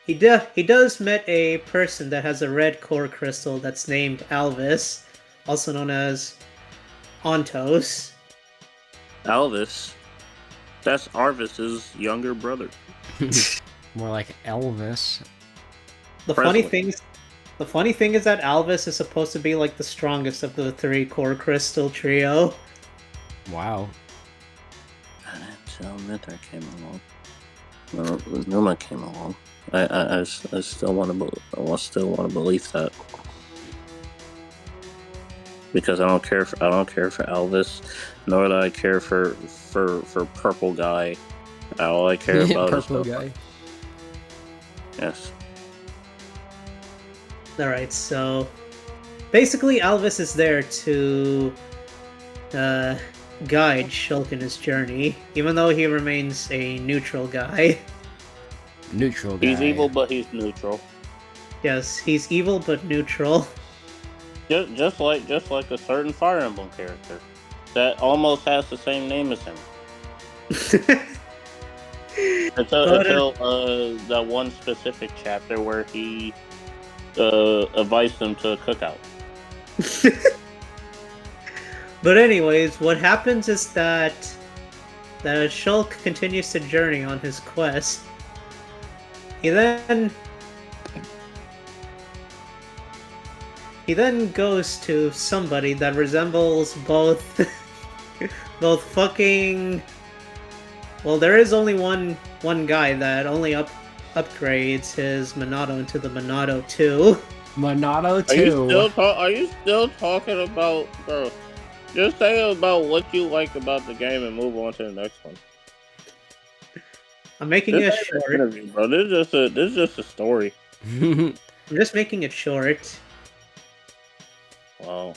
he does meet a person that has a red core crystal that's named Alvis, also known as Ontos. Alvis. That's Arvis's younger brother. More like Elvis. The Presley. funny thing is that Alvis is supposed to be like the strongest of the 3 core crystal trio. Wow. Until Mithra came along. No, Numa came along. I still want to believe that, because I don't care for Elvis, nor do I care for Purple Guy. All I care about is Purple guy. Yes. Alright, so basically Alvis is there to guide Shulk in his journey, even though he remains a neutral guy. Neutral guy. He's evil, but he's neutral. Yes, he's evil but neutral. Just like a certain Fire Emblem character that almost has the same name as him. Until that one specific chapter where he advised them to a cookout. But anyways, what happens is that Shulk continues to journey on his quest. He then goes to somebody that resembles both fucking. Well, there is only one guy that only upgrades his Monado into the Monado 2. Monado 2. Are you still talking about, bro? Just say about what you like about the game and move on to the next one. I'm making it short. Interview, bro. This is just a story. I'm just making it short. Wow.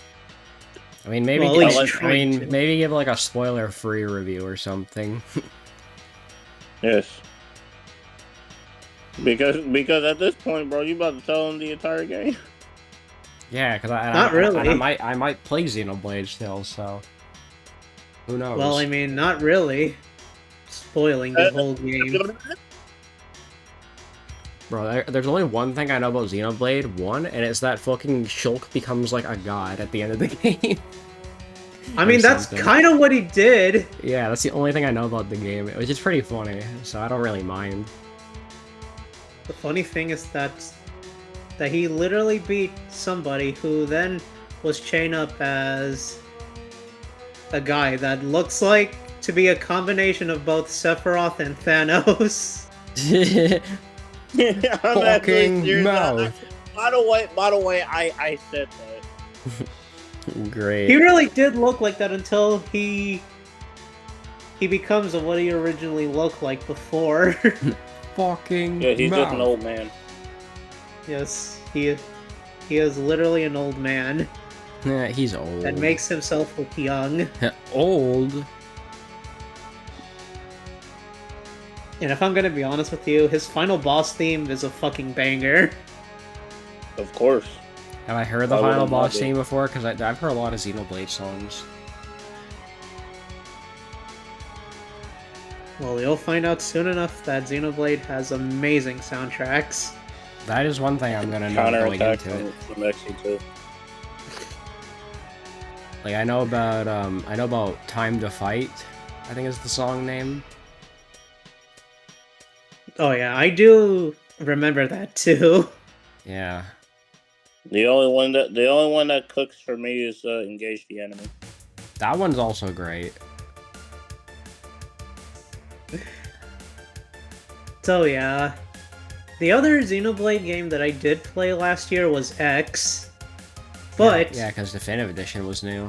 I mean, maybe Well, at least maybe give like a spoiler-free review or something. Yes. Because at this point, bro, you about to tell him the entire game. Yeah, because I might play Xenoblade still, so who knows? Well, I mean, not really. Spoiling the whole game. Bro, there's only one thing I know about Xenoblade 1, and it's that fucking Shulk becomes like a god at the end of the game. I mean, that's kind of what he did. Yeah, that's the only thing I know about the game, which is pretty funny, so I don't really mind. The funny thing is that he literally beat somebody who then was chained up as a guy that looks like to be a combination of both Sephiroth and Thanos. Fucking mouth. By the way, I said that. Great. He really did look like that until he becomes what he originally looked like before. Fucking Yeah, he's mouth. just an old man. Yes, he is literally an old man Yeah, he's old. that makes himself look young. Old? And if I'm gonna be honest with you, his final boss theme is a fucking banger. Of course. Have I heard the I final wouldn't boss mind it. theme before? Because I've heard a lot of Xenoblade songs. Well, you'll find out soon enough that Xenoblade has amazing soundtracks. That is one thing I'm gonna know going Counterattack into it. from X2. Like I know about Time to Fight, I think is the song name. Oh yeah, I do remember that too. Yeah. The only one that cooks for me is Engage the Enemy. That one's also great. So yeah, the other Xenoblade game that I did play last year was X. But Yeah, because Definitive Edition was new.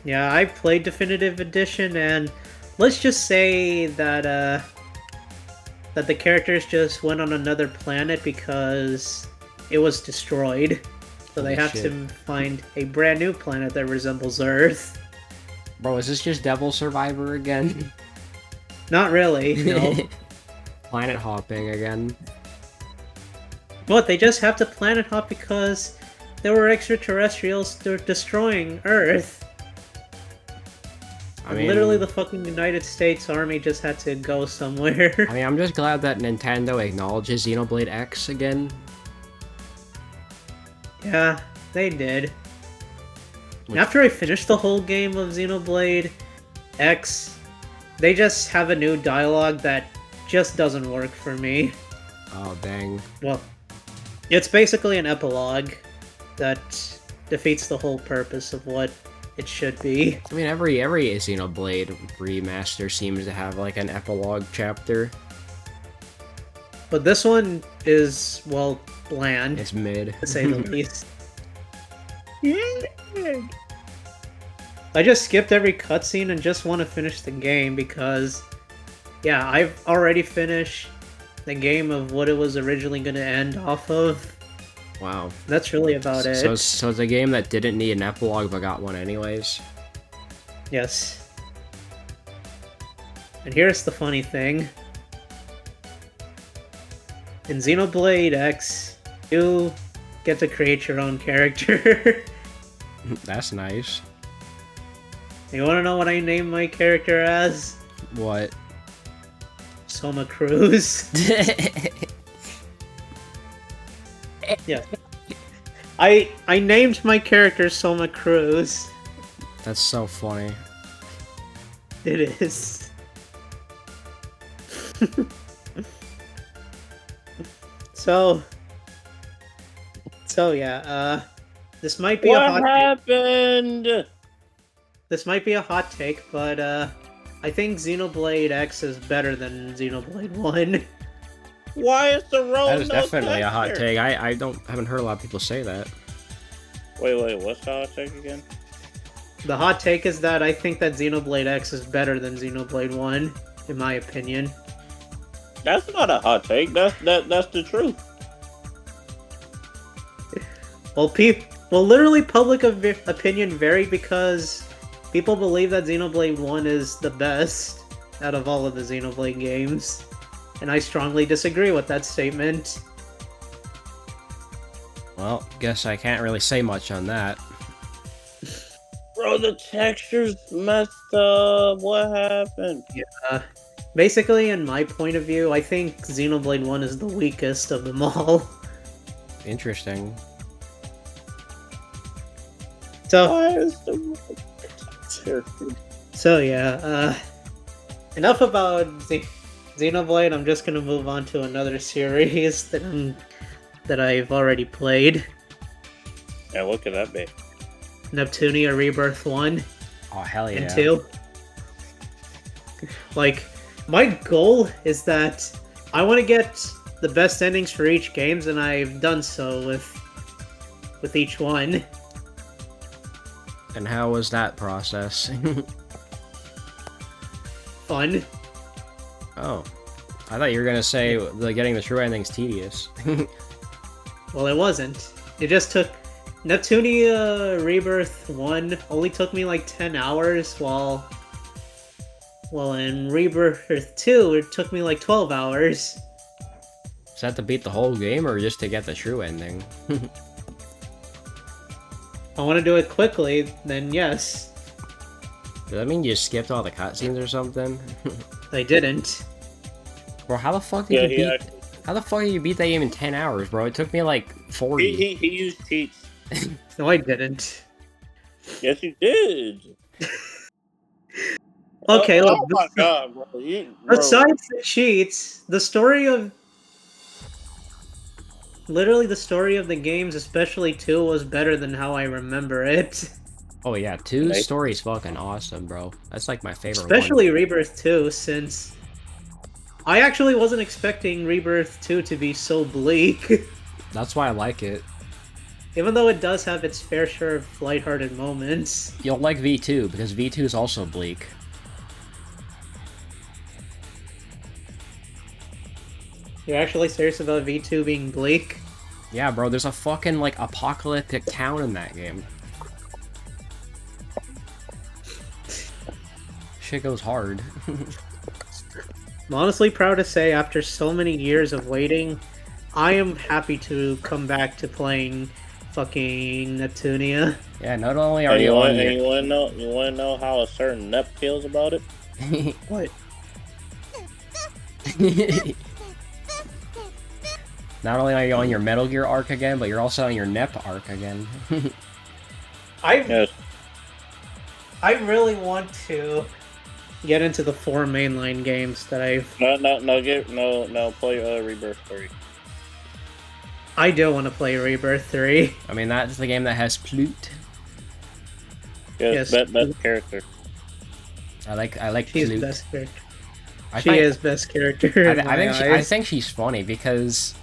yeah, I played Definitive Edition, and let's just say that that the characters just went on another planet because it was destroyed. So they Holy have shit. to find a brand new planet that resembles Earth. Bro, is this just Devil Survivor again? Not really, no. Planet hopping again. What, they just have to planet hop because there were extraterrestrials destroying Earth. I mean, Literally the fucking United States Army just had to go somewhere. I mean, I'm just glad that Nintendo acknowledges Xenoblade X again. Yeah, they did. Which- After I finished the whole game of Xenoblade X, they just have a new dialogue that just doesn't work for me. Oh, dang. Well, it's basically an epilogue that defeats the whole purpose of what it should be. I mean, every Xenoblade remaster seems to have, like, an epilogue chapter. But this one is, well, bland, It's mid. to say the least. I just skipped every cutscene and just want to finish the game because, yeah, I've already finished the game of what it was originally going to end off of. Wow. That's really about it. So it's a game that didn't need an epilogue but got one anyways. Yes. And here's the funny thing. In Xenoblade X, you get to create your own character. That's nice. You wanna know what I named my character as? What? Soma Cruz. Yeah. I named my character Soma Cruz. That's so funny. It is. So yeah, this might be a What hot happened? this might be a hot take, but I think Xenoblade X is better than Xenoblade 1. Why is the road That is no definitely a hot texture? take. I haven't heard a lot of people say that. Wait, what's the hot take again? The hot take is that I think that Xenoblade X is better than Xenoblade 1, in my opinion. That's not a hot take. That's the truth. Well, literally public opinion varied because people believe that Xenoblade 1 is the best out of all of the Xenoblade games. And I strongly disagree with that statement. Well, guess I can't really say much on that. Bro, the texture's messed up. What happened? Basically, in my point of view, I think Xenoblade 1 is the weakest of them all. Interesting. So, Why is the texture? so yeah, enough about Xenoblade. I'm just gonna move on to another series that I've already played. Yeah, what could that be? Neptunia Rebirth 1 Oh, hell yeah. and 2. Like, my goal is that I want to get the best endings for each games, and I've done so with each one. And how was that process? Fun. Oh. I thought you were gonna say getting the true ending's tedious. Well, it wasn't. It just took... Neptunia Rebirth 1 only took me like 10 hours, while in Rebirth 2 it took me like 12 hours. Is that to beat the whole game or just to get the true ending? If I want to do it quickly, then yes. Does that mean you skipped all the cutscenes or something? I didn't. Bro, how the fuck did you beat that game in 10 hours, bro? It took me like 40. He used cheats. No, I didn't. Yes, you did. Okay, oh, look. Oh my god, bro. Besides the cheats, the story of... Literally, the story of the games, especially 2, was better than how I remember it. Oh yeah, 2's Right. story's fucking awesome, bro. That's like my favorite Especially Rebirth 2, since... I actually wasn't expecting Rebirth 2 to be so bleak. one. That's why I like it. Even though it does have its fair share of lighthearted moments. You'll like V2, because V2 is also bleak. You're actually serious about V2 being bleak? Yeah, bro, there's a fucking, like, apocalyptic town in that game. Shit goes hard. I'm honestly proud to say, after so many years of waiting, I am happy to come back to playing fucking Neptunia. Yeah, not only are And you on you wanna know how a certain Nep feels about it? What? Not only are you on your Metal Gear arc again, but you're also on your NEP arc again. Yes. I really want to get into the 4 mainline games that No, play Rebirth 3. I do want to play Rebirth 3. I mean, that's the game that has Plute. Yes, Yes. best character. I like She's Plute. best character. I She is best character in my I eyes. think she's funny because.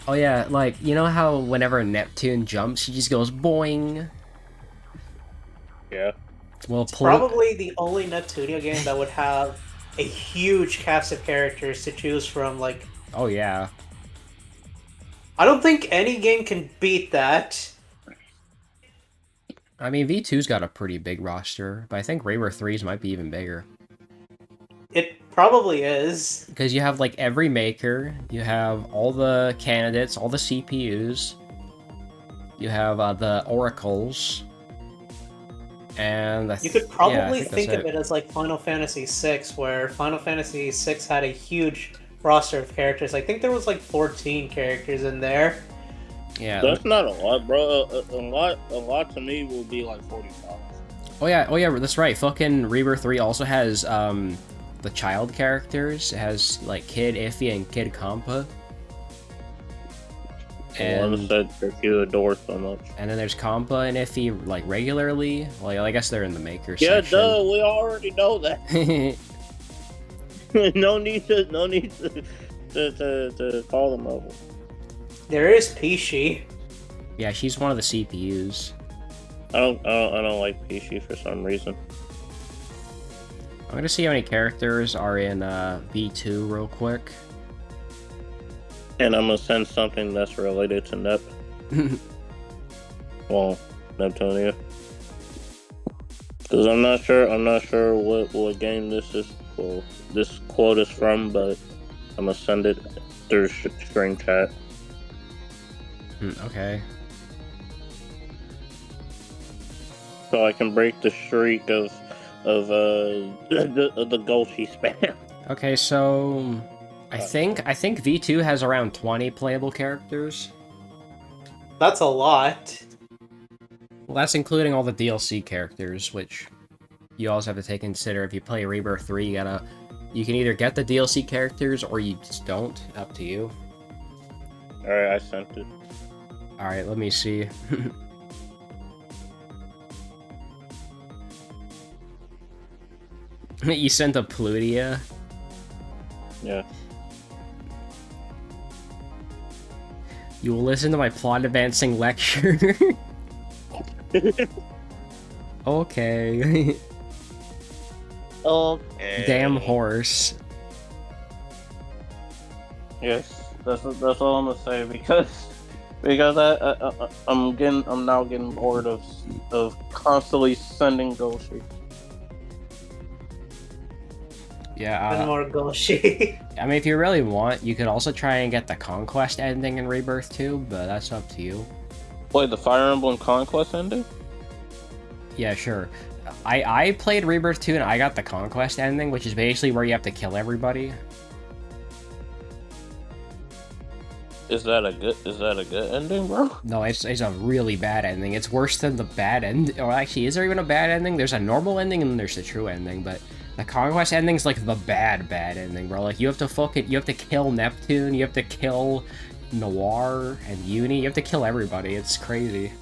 Oh yeah, like you know how whenever Neptune jumps, she just goes boing. Yeah. Well, It's probably the only Neptunia game that would have a huge cast of characters to choose from. Like, Oh yeah. I don't think any game can beat that. I mean, V2's got a pretty big roster, but I think Rebirth 3's might be even bigger. It probably is. Because you have, like, every maker, you have all the candidates, all the CPUs, you have the oracles, and... You could probably think of it. it as like Final Fantasy VI, where Final Fantasy VI had a huge roster of characters. I think there was like 14 characters in there. Yeah. That's not a lot, bro. A lot to me will be like 45. Oh yeah, that's right. Fucking Rebirth 3 also has, the child characters. It has, like, Kid Iffy and Kid Compa. And one said that you adore so much. And then there's Compa and Iffy, like, regularly. Like, I guess they're in the maker Yeah, section. duh, we already know that. no need to call them over. There is Pishi. Yeah, she's one of the CPUs. I don't like Pishi for some reason. I'm gonna see how many characters are in V2 real quick. And I'm gonna send something that's related to Nep. Well, Neptunia. Because I'm not sure what game this is. Well, this quote is from, but I'm gonna send it through string chat. Okay. So I can break the streak of the Gulchi spam. Okay, so I think V2 has around 20 playable characters. That's a lot. Well, that's including all the DLC characters, which you also have to take into consider. If you play Rebirth 3, you can either get the DLC characters or you just don't. Up to you. Alright, I sent it. Alright, let me see. You sent a Plutia? Yeah. You will listen to my plot advancing lecture. Okay. Okay. Damn horse. Yes, that's all I'm gonna say because I'm now getting bored of constantly sending Gulchi. Yeah, And more Goshi. I mean, if you really want, you could also try and get the Conquest ending in Rebirth 2, but that's up to you. Wait, the Fire Emblem Conquest ending? Yeah, sure. I played Rebirth 2 and I got the Conquest ending, which is basically where you have to kill everybody. Is that a good ending, bro? No, it's a really bad ending. It's worse than the bad end. Or actually, is there even a bad ending? There's a normal ending and then there's the true ending, but the Conquest ending's like the bad ending, bro. Like, you have to kill Neptune, you have to kill Noir and Uni, you have to kill everybody. It's crazy.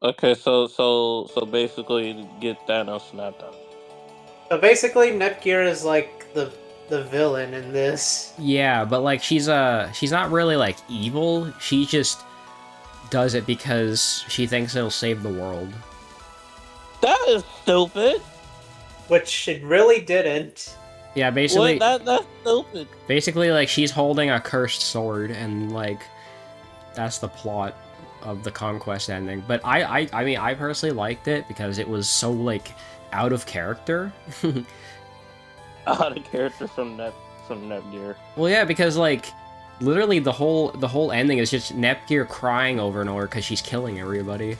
Okay, so basically get Thanos snapped out. So basically, Netgear is like the villain in this. Yeah, but like she's not really like evil. She just does it because she thinks it'll save the world. That is stupid. Which it really didn't. Yeah, basically That's stupid. basically like she's holding a cursed sword and like that's the plot of the Conquest ending. But I mean I personally liked it because it was so like out of character. Out of character from that. some Netgear. Well, yeah, because like literally the whole ending is just Nepgear crying over and over because she's killing everybody,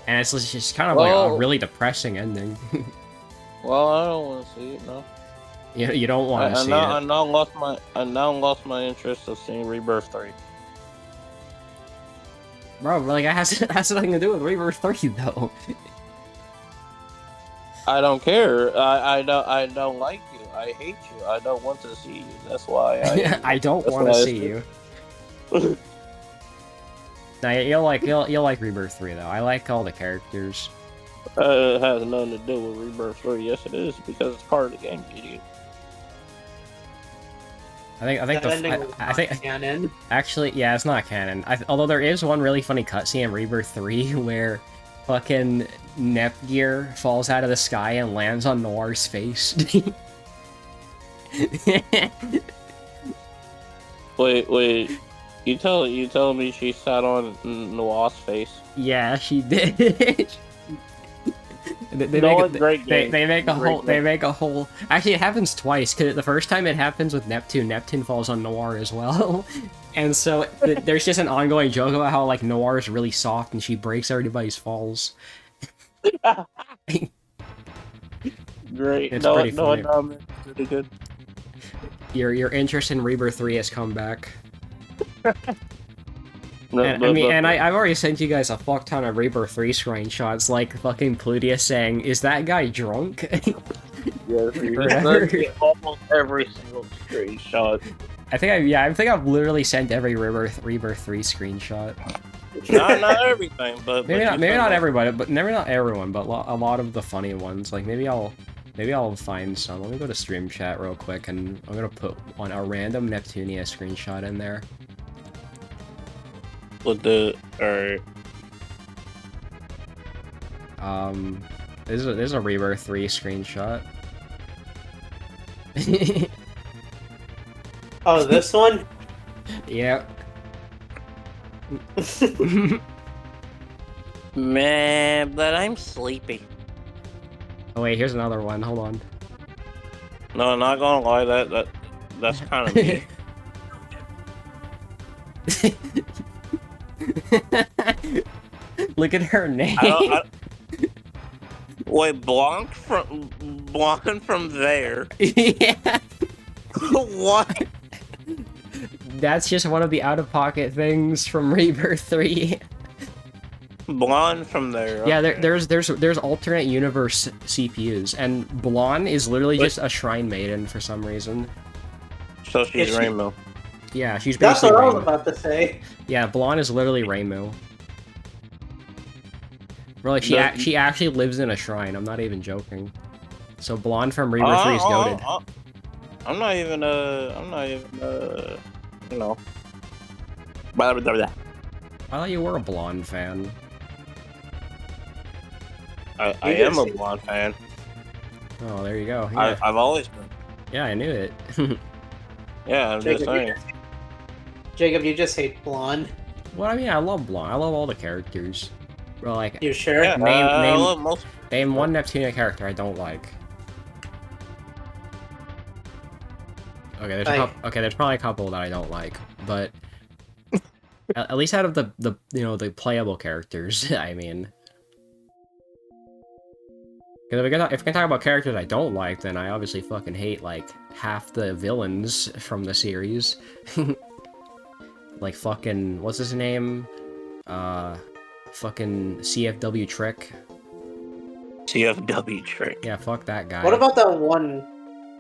and it's just kind of like a Well- really depressing ending. Well, I don't want to see it. No. You don't want to see I it. now lost my interest of seeing Rebirth 3. Bro, like, it has nothing to do with Rebirth 3, though. I don't care. I don't like you. I hate you. I don't want to see you. That's why I don't that's want to why I see you. Nah, you'll like Rebirth 3, though. I like all the characters. It has nothing to do with Rebirth 3. Yes, it is, because it's part of the game, you idiot. I think That ending was I not think canon. actually, yeah, it's not canon. Although there is one really funny cutscene in Rebirth 3 where fucking Nepgear falls out of the sky and lands on Noir's face. Wait. You tell me she sat on Noir's face? Yeah, she did. Great game. They make a Great whole. game. They make a whole. Actually, it happens twice. Cause the first time it happens with Neptune, Neptune falls on Noir as well, and so there's just an ongoing joke about how like Noir is really soft and she breaks everybody's falls. Great. It's No, pretty no, funny. no, man. Pretty good. Your interest in Rebirth 3 has come back. No, And, I've already sent you guys a fuck ton of Rebirth 3 screenshots, like fucking Plutia saying, "Is that guy drunk?" almost every single screenshot. I think I've literally sent every Rebirth 3 screenshot. Not everything, but Maybe but not everybody, but maybe not everyone, but a lot of the funny ones. Like maybe I'll find some. Let me go to stream chat real quick, and I'm gonna put on a random Neptunia screenshot in there. with the alright. There's a Rebirth 3 screenshot. Oh, this one? Yep. Man, but I'm sleepy. Oh wait, here's another one. Hold on. No, not gonna lie, that's kind of me. Look at her name. Wait, Blanc from there. Yeah. What? That's just one of the out-of-pocket things from Rebirth 3. Blonde from there. Yeah, okay. there's alternate universe CPUs, and Blonde is literally just a shrine maiden for some reason. So she's Is she- Rainbow. Yeah, she's That's basically what I was Rainbow. about to say. Yeah, Blonde is literally Rainbow. Bro, like The- she actually lives in a shrine. I'm not even joking. So Blonde from Rebirth 3 is goated. I'm not even you know. Blah, blah, blah, blah. I thought you were a Blonde fan. I You am a just- Blonde fan. Oh, there you go. Yeah, I've always been. yeah, I knew it. Yeah, I'm just saying. Jacob, you just hate blonde. Well, I mean, I love Blonde. I love all the characters. Bro, like, You sure? Yeah, Name- I name- love most. name one Neptunia character I don't like. Okay, there's probably a couple that I don't like, but at least out of the the playable characters, I mean. Because if we can talk about characters I don't like, then I obviously fucking hate like half the villains from the series. Like fucking what's his name? Fucking CFW Trick. TFW trick. Yeah, fuck that guy. What about that one?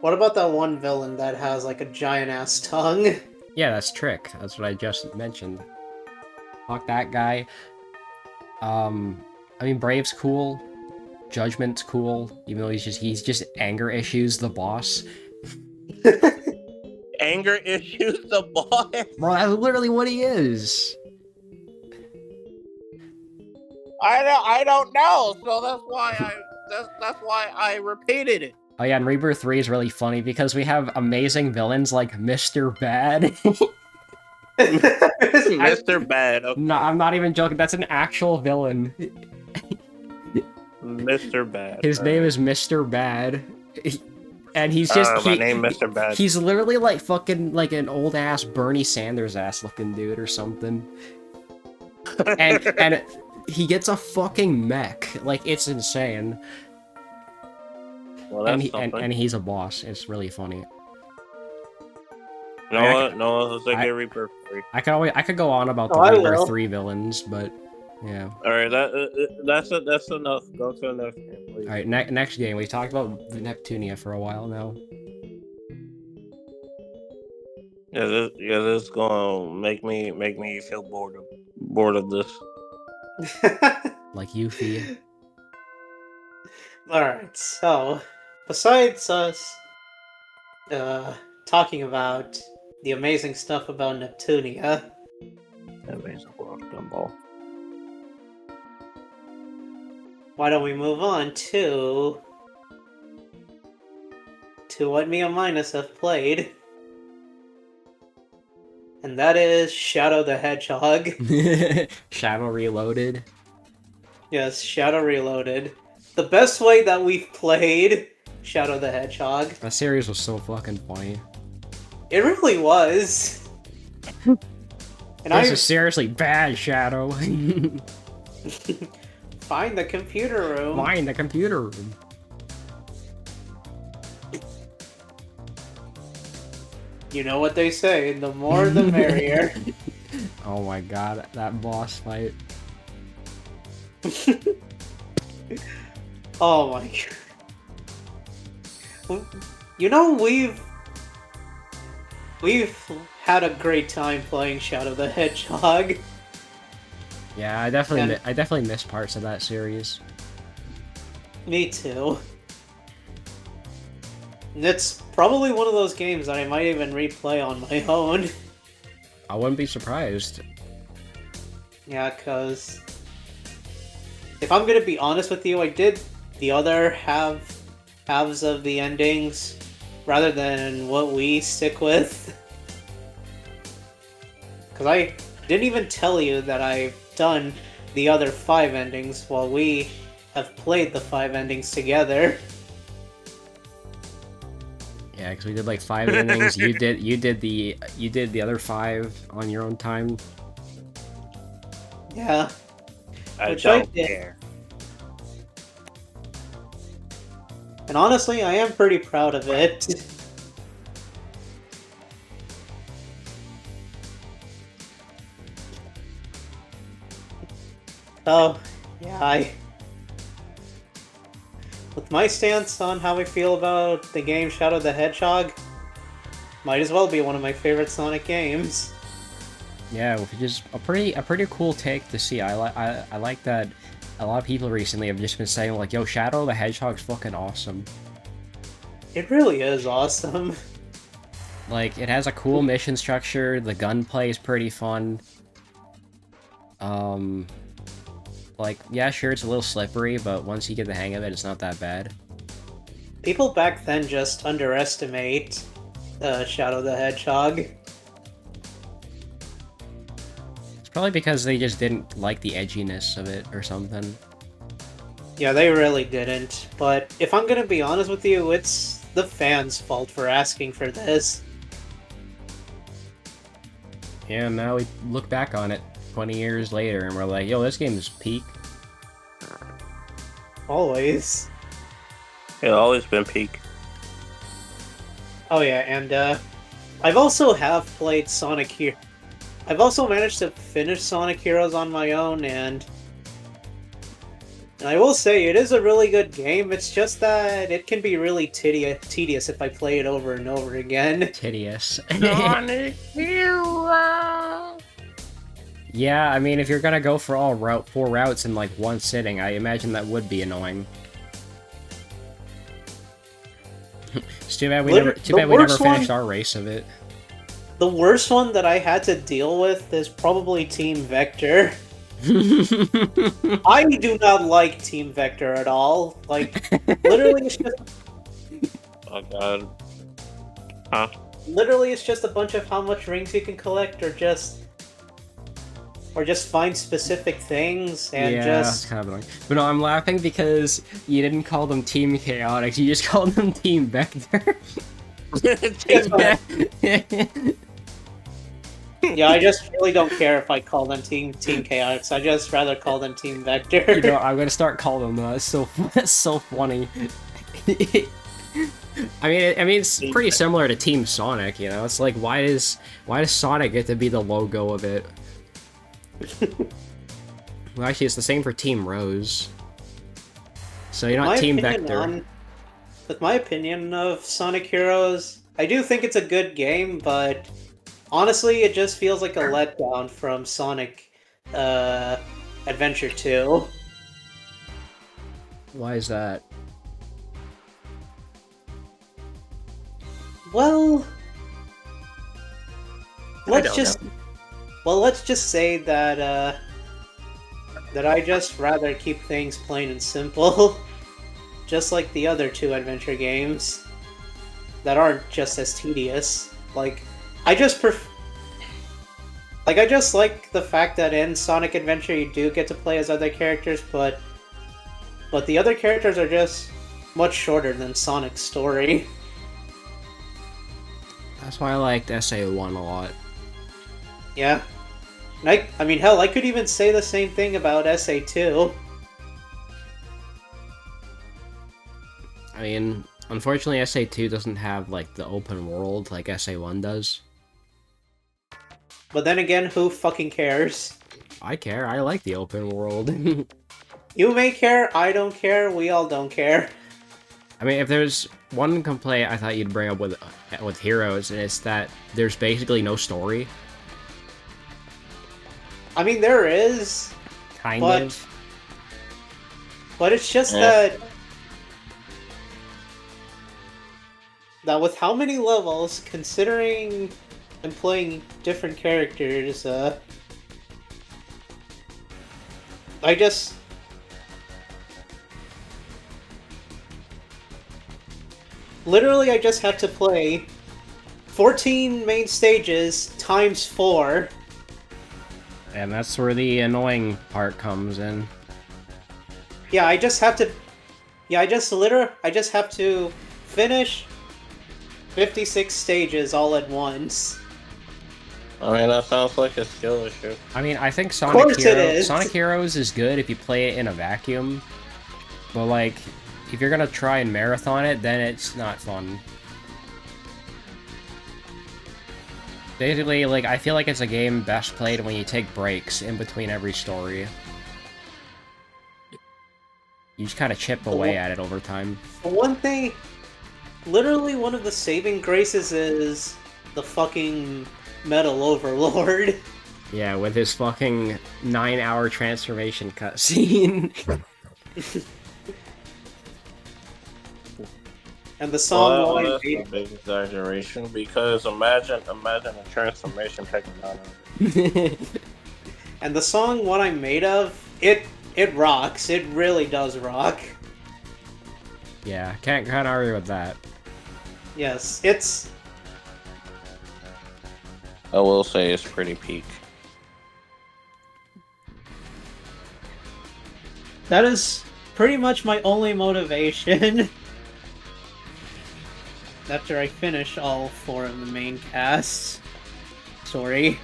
What about that one villain that has like a giant ass tongue? Yeah, that's Trick. That's what I just mentioned. Fuck that guy. I mean, Brave's cool. Judgment's cool, even though he's just anger issues the boss. Anger issues, the boy. Bro, that's literally what he is. I don't know, so that's why I repeated it. Oh yeah, and Rebirth 3 is really funny because we have amazing villains like Mr. Bad. Mr. Bad. Okay. No, I'm not even joking. That's an actual villain. Mr. Bad. His name is Mr. Bad. And he's just my name, Mr. Bad. he's literally like fucking like an old ass Bernie Sanders ass looking dude or something. And he gets a fucking mech. Like, it's insane. Well, that's And he's a boss. It's really funny. No, let's get Reaper free. I could go on about the I Reaper will. 3 villains, but yeah. All right, that's enough. Go to the next game, please. All right, next game. We talked about Neptunia for a while now. This is gonna make me feel bored of this. Like Yuffie. Alright, so, besides us talking about the amazing stuff about Neptunia, Amazing world, Gumball. why don't we move on to what me and Minus have played? And that is Shadow the Hedgehog. Shadow Reloaded. Yes, Shadow Reloaded. The best way that we've played Shadow the Hedgehog. That series was so fucking funny. It really was. And This is seriously bad, Shadow. Find the computer room. Mine the computer room. You know what they say, the more the merrier. Oh my god, that boss fight. Oh my god. You know, we've had a great time playing Shadow the Hedgehog. Yeah, I definitely missed parts of that series. Me too. And it's probably one of those games that I might even replay on my own. I wouldn't be surprised. Yeah, cause if I'm gonna be honest with you, I did the other halves of the endings rather than what we stick with. Cause I didn't even tell you that I've done the other 5 endings while we have played the 5 endings together. Yeah, because we did like 5 endings. You did the other 5 on your own time. Yeah. I Which I don't did. care. And honestly, I am pretty proud of it. Oh, yeah, with my stance on how I feel about the game Shadow the Hedgehog, might as well be one of my favorite Sonic games. Yeah, which is a pretty cool take to see. I like that a lot of people recently have just been saying like, "Yo, Shadow the Hedgehog's fucking awesome." It really is awesome. Like, it has a cool mission structure. The gunplay is pretty fun. Like, yeah, sure, it's a little slippery, but once you get the hang of it, it's not that bad. People back then just underestimate Shadow the Hedgehog. It's probably because they just didn't like the edginess of it or something. Yeah, they really didn't. But if I'm gonna be honest with you, it's the fans' fault for asking for this. Yeah, now we look back on it 20 years later and we're like, yo, this game is peak. Always. It's always been peak. Oh yeah, and I've also played Sonic Hero. I've also managed to finish Sonic Heroes on my own, and I will say it is a really good game. It's just that it can be really tedious if I play it over and over again. Tedious. Sonic Hero. Yeah, I mean, if you're gonna go for all 4 routes in like one sitting, I imagine that would be annoying. It's too bad we never finished our race of it. The worst one that I had to deal with is probably Team Vector. I do not like Team Vector at all. Like, literally, it's just Oh god. Huh? literally it's just a bunch of how much rings you can collect, or just or just find specific things and yeah, it's just kind of annoying. But no, I'm laughing because you didn't call them Team Chaotix, you just called them Team Vector. That's fine. Yeah, I just really don't care if I call them Team Chaotix. I just rather call them Team Vector. You know, I'm gonna start calling them that. It's so funny. I mean, it's pretty similar to Team Sonic. You know, it's like why does Sonic get to be the logo of it? Well, actually, it's the same for Team Rose. So you're not Team Vector. With my opinion of Sonic Heroes, I do think it's a good game, but honestly, it just feels like a letdown from Sonic Adventure 2. Why is that? Well, let's just say that that I just rather keep things plain and simple, just like the other two adventure games that aren't just as tedious. Like I just like the fact that in Sonic Adventure you do get to play as other characters, but the other characters are just much shorter than Sonic's story. That's why I liked SA1 a lot. Yeah. And I mean, hell, I could even say the same thing about SA2. I mean, unfortunately, SA2 doesn't have, like, the open world like SA1 does. But then again, who fucking cares? I care. I like the open world. You may care, I don't care, we all don't care. I mean, if there's one complaint I thought you'd bring up with Heroes, and it's that there's basically no story. I mean, there is, Kind of. but it's just Yeah. that with how many levels, considering I'm playing different characters, I just... Literally, I just have to play 14 main stages times 4. And that's where the annoying part comes in. Yeah, I just have to... Yeah, I just have to finish 56 stages all at once. I mean, that sounds like a skill issue. I mean, I think course it is. Sonic Heroes is good if you play it in a vacuum. But, like, if you're gonna try and marathon it, then it's not fun. Basically, like, I feel like it's a game best played when you take breaks in between every story. You just kind of chip away at it over time. One thing... Literally, one of the saving graces is the fucking Metal Overlord. Yeah, with his fucking 9-hour transformation cutscene. And the song Well, line that's a big exaggeration, because imagine a transformation taking 9 hours. and the song What I'm Made Of, it rocks. It really does rock. Yeah, can't argue with that. Yes, it's... I will say it's pretty peak. That is pretty much my only motivation. After I finish all 4 of the main casts. Sorry.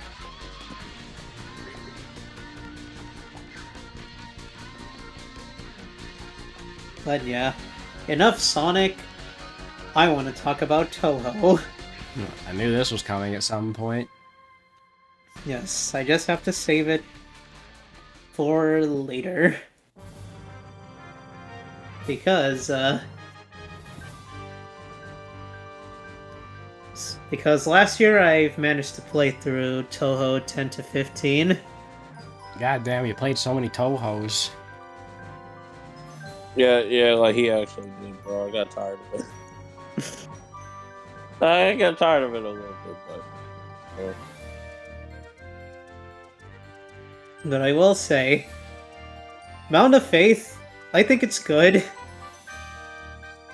But yeah, enough Sonic. I want to talk about Toho. I knew this was coming at some point. Yes, I just have to save it for later. Because last year I've managed to play through Toho 10 to 15. God damn, you played so many Tohos. Yeah, like he actually did, bro. I got tired of it. I got tired of it a little bit, but... Yeah. But I will say, Mound of Faith, I think it's good.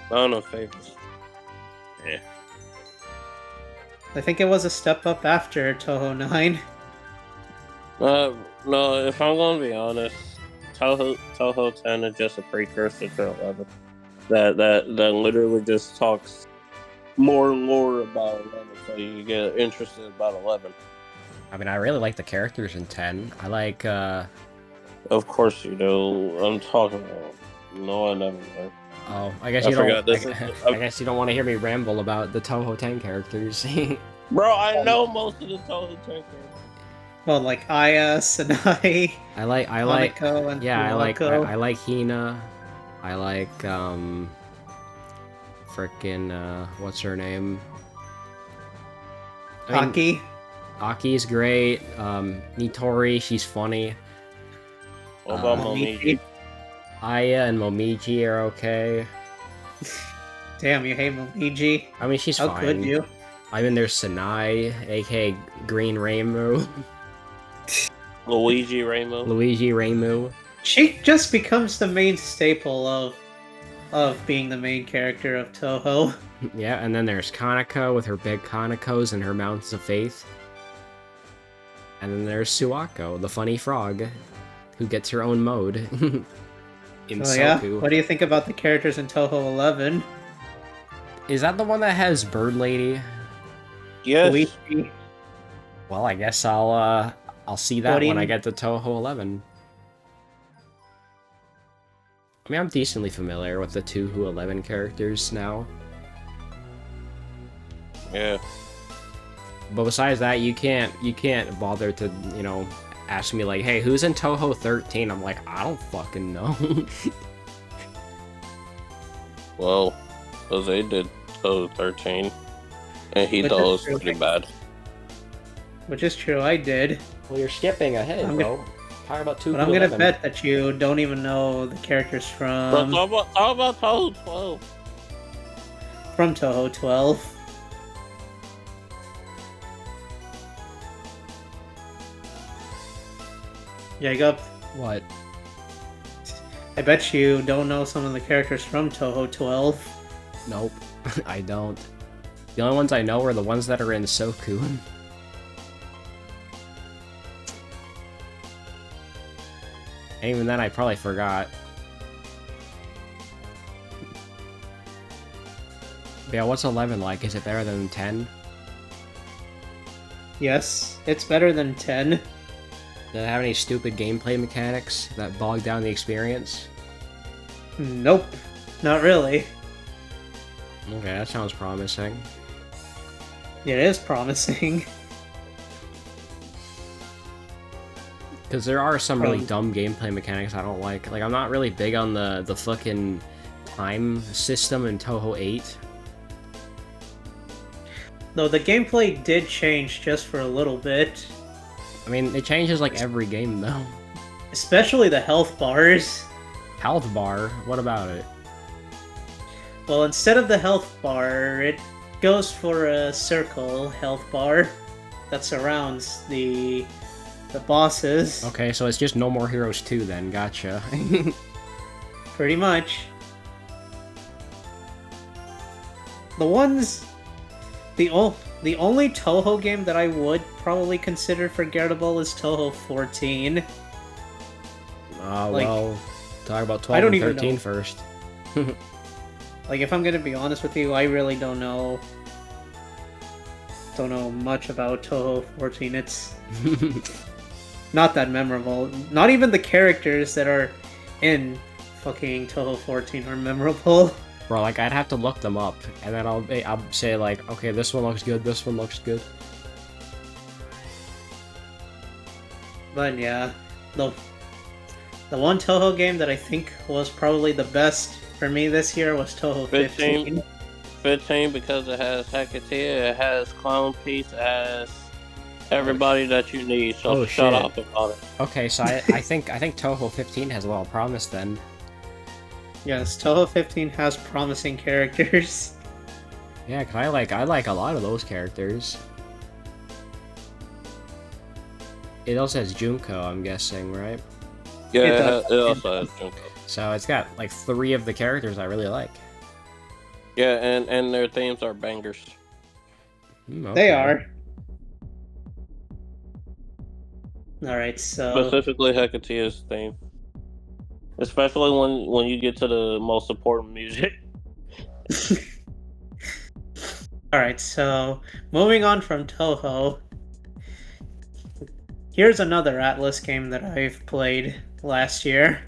I don't know if they... Yeah. I think it was a step up after Toho 9. No, if I'm gonna be honest, Toho 10 is just a precursor to 11. That literally just talks more and more about 11, so you get interested about 11. I mean, I really like the characters in 10. I like, Of course you do. I'm talking about. No, I never know. oh, I guess I you don't. forgot this. I guess you don't want to hear me ramble about the Toho 10 characters. Bro, I know most of the Toho 10 characters. Well, like Aya, Sanai, I like, Hanako, and yeah, Suwako. I like Hina. I like, frickin', what's her name? I mean, Aki. Aki's great. Nitori, she's funny. What about Momiji? Aya and Momiji are okay. Damn, you hate Momiji. I mean, she's How fine. could you? I mean, there's Sanai, aka Green Reimu. Luigi Rainbow. Luigi Reimu. She just becomes the main staple of being the main character of Toho. Yeah, and then there's Kanako with her big Kanakos and her Mountains of Faith. And then there's Suwako, the funny frog, who gets her own mode. In Oh yeah? Soku. What do you think about the characters in Toho 11? Is that the one that has Bird Lady? Yes. Luigi. Well, I guess I'll see that What do you when I mean? get to Toho 11. I mean, I'm decently familiar with the Toho 11 characters now. Yeah. But besides that, you can't bother to, you know, ask me like, hey, who's in Toho 13? I'm like, I don't fucking know. Well, Jose did Toho 13, and he But thought it that's was pretty bad. Which is true, I did. Well, you're skipping ahead, I'm bro. Talk about Toho But I'm gonna 11. bet that you don't even know the characters But talk about Toho 12. from Toho 12. Jacob, What? I bet you don't know some of the characters from Toho 12. Nope. I don't. The only ones I know are the ones that are in Soku. And even then, I probably forgot. But yeah, what's 11 like? Is it better than 10? Yes, it's better than 10. Does it have any stupid gameplay mechanics that bog down the experience? Nope, not really. Okay, that sounds promising. It is promising. Because there are some really Um, dumb gameplay mechanics I don't like. Like, I'm not really big on the fucking time system in Toho 8. Though the gameplay did change just for a little bit. I mean, it changes like every game, though. Especially the health bars. Health bar, what about it? Well, instead of the health bar, it goes for a circle health bar that surrounds the bosses. Okay, so it's just No More Heroes 2 then, gotcha. Pretty much. The ones... The only Toho game that I would probably consider forgettable is Toho 14. Like, Well, talk about I 12 don't and even 13 know. first. Like, if I'm gonna be honest with you, I really don't know much about Toho 14. It's not that memorable. Not even the characters that are in fucking Toho 14 are memorable. Bro, like, I'd have to look them up, and then I'll say, like, okay, this one looks good, this one looks good. But yeah, the one Toho game that I think was probably the best for me this year was Toho 15. 15 because it has Hecatea, it has Clone Piece, it has everybody that you need. So Oh, shut shit. up about it. Okay, so I think Toho 15 has a lot of promise then. Yes, Toho 15 has promising characters. Yeah, 'cause I like a lot of those characters. It also has Junko, I'm guessing, right? Yeah, It it, does. also has Junko. So it's got like 3 of the characters I really like. Yeah, and their themes are bangers. Okay. They are. All right, so Specifically Hecate's theme. Especially when you get to the most important music. all right, so moving on from Toho, here's another Atlas game that I've played last year.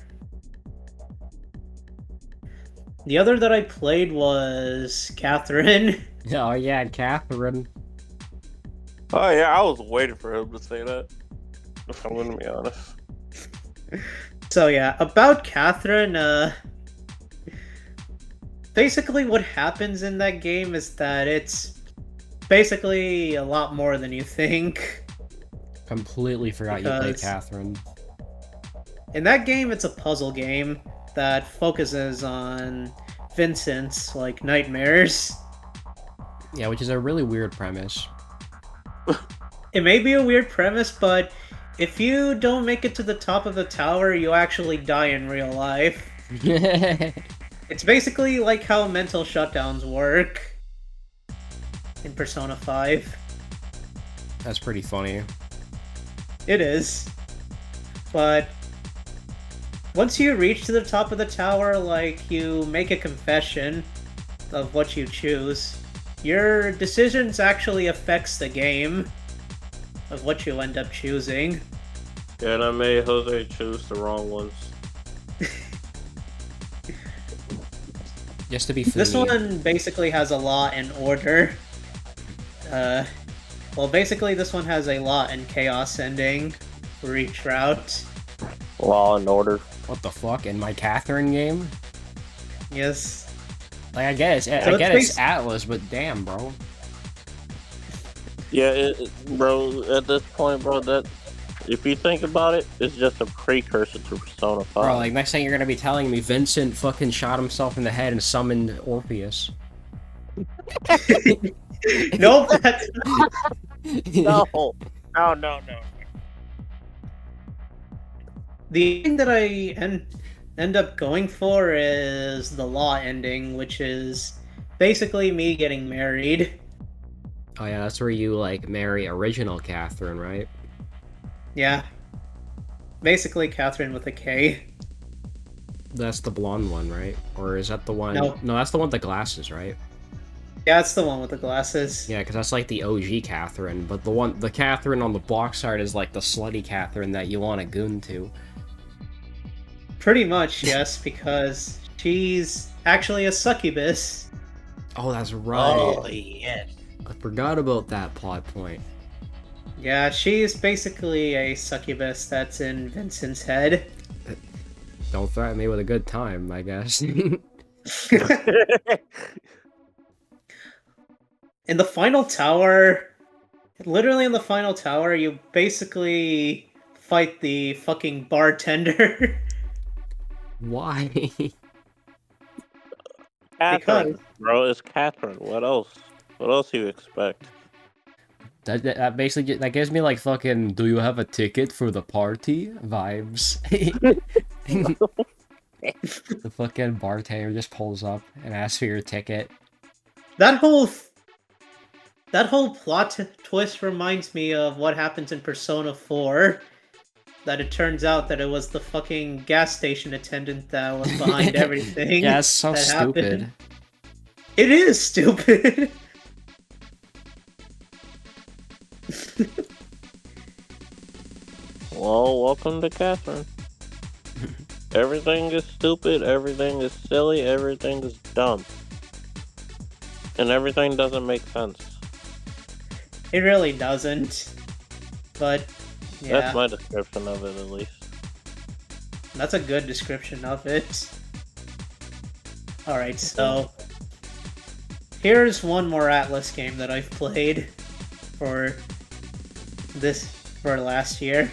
The other that I played was Catherine. Oh yeah, Catherine. Oh yeah, I was waiting for him to say that. If I'm gonna be honest. So yeah, about Catherine, basically what happens in that game is that it's basically a lot more than you think. Completely forgot you played Because- Catherine. In that game, it's a puzzle game that focuses on Vincent's, like, nightmares. Yeah, which is a really weird premise. It may be a weird premise, but if you don't make it to the top of the tower, you actually die in real life. It's basically like how mental shutdowns work in Persona 5. That's pretty funny. It is. But once you reach to the top of the tower, like, you make a confession of what you choose. Your decisions actually affects the game of what you end up choosing. Yeah, and I made Jose choose the wrong ones. Just to be This funny. one basically has a law and order. Well, basically this one has a law and chaos ending for each route. Law and Order. What the fuck? In my Catherine game? Yes. Like, I get it's, So I get it's it's Atlas, but damn, bro. Yeah, bro. At this point, bro, that if you think about it, it's just a precursor to Persona 5. Bro, like, next thing you're gonna be telling me Vincent fucking shot himself in the head and summoned Orpheus. Nope, that's no. the thing that I end up going for is the law ending, which is basically me getting married. Oh yeah, that's where you, like, marry original Catherine, right? Yeah. Basically Catherine with a K. That's the blonde one, right? Or is that the one... No. No, that's the one with the glasses, right? Yeah, it's the one with the glasses. Yeah, because that's like the OG Catherine, but the Catherine on the box art is like the slutty Catherine that you want to goon to. Pretty much, yes, because she's actually a succubus. Oh, that's right. Oh yes. I forgot about that plot point. Yeah, she's basically a succubus that's in Vincent's head. Don't threaten me with a good time, I guess. In the final tower, literally in the final tower, you basically fight the fucking bartender. Why? Catherine, Because bro, it's Catherine. What else? What else do you expect? That basically that gives me like fucking "Do you have a ticket for the party?" vibes. The fucking bartender just pulls up and asks for your ticket. that whole plot twist reminds me of what happens in Persona 4. That it turns out that it was the fucking gas station attendant that was behind everything. Yeah, it's so that stupid. happened. It is stupid. Well, welcome to Catherine. Everything is stupid, everything is silly, everything is dumb. And everything doesn't make sense. It really doesn't. But yeah, That's my description of it, at least. that's a good description of it. Alright, so here's one more Atlas game that I've played for last year.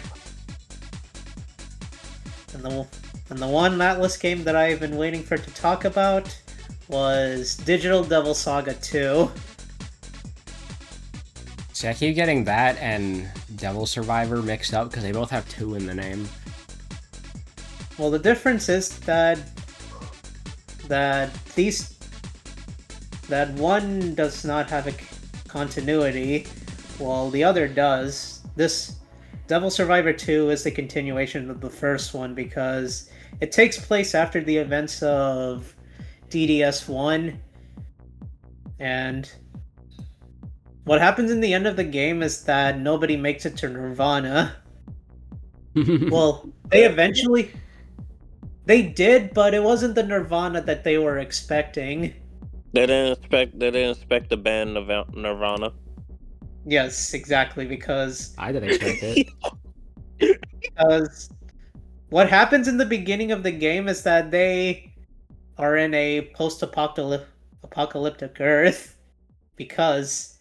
And the one Atlas game that I've been waiting for to talk about was Digital Devil Saga 2. See, I keep getting that and Devil Survivor mixed up because they both have 2 in the name. Well, the difference is that one does not have a continuity, while the other does. Devil Survivor 2 is the continuation of the first one because it takes place after the events of DDS 1. And what happens in the end of the game is that nobody makes it to Nirvana. Well, they eventually... They did, but it wasn't the Nirvana that they were expecting. They didn't expect the band Nirvana. Yes, exactly, because I didn't expect it. because what happens in the beginning of the game is that they are in a post-apocalyptic Earth because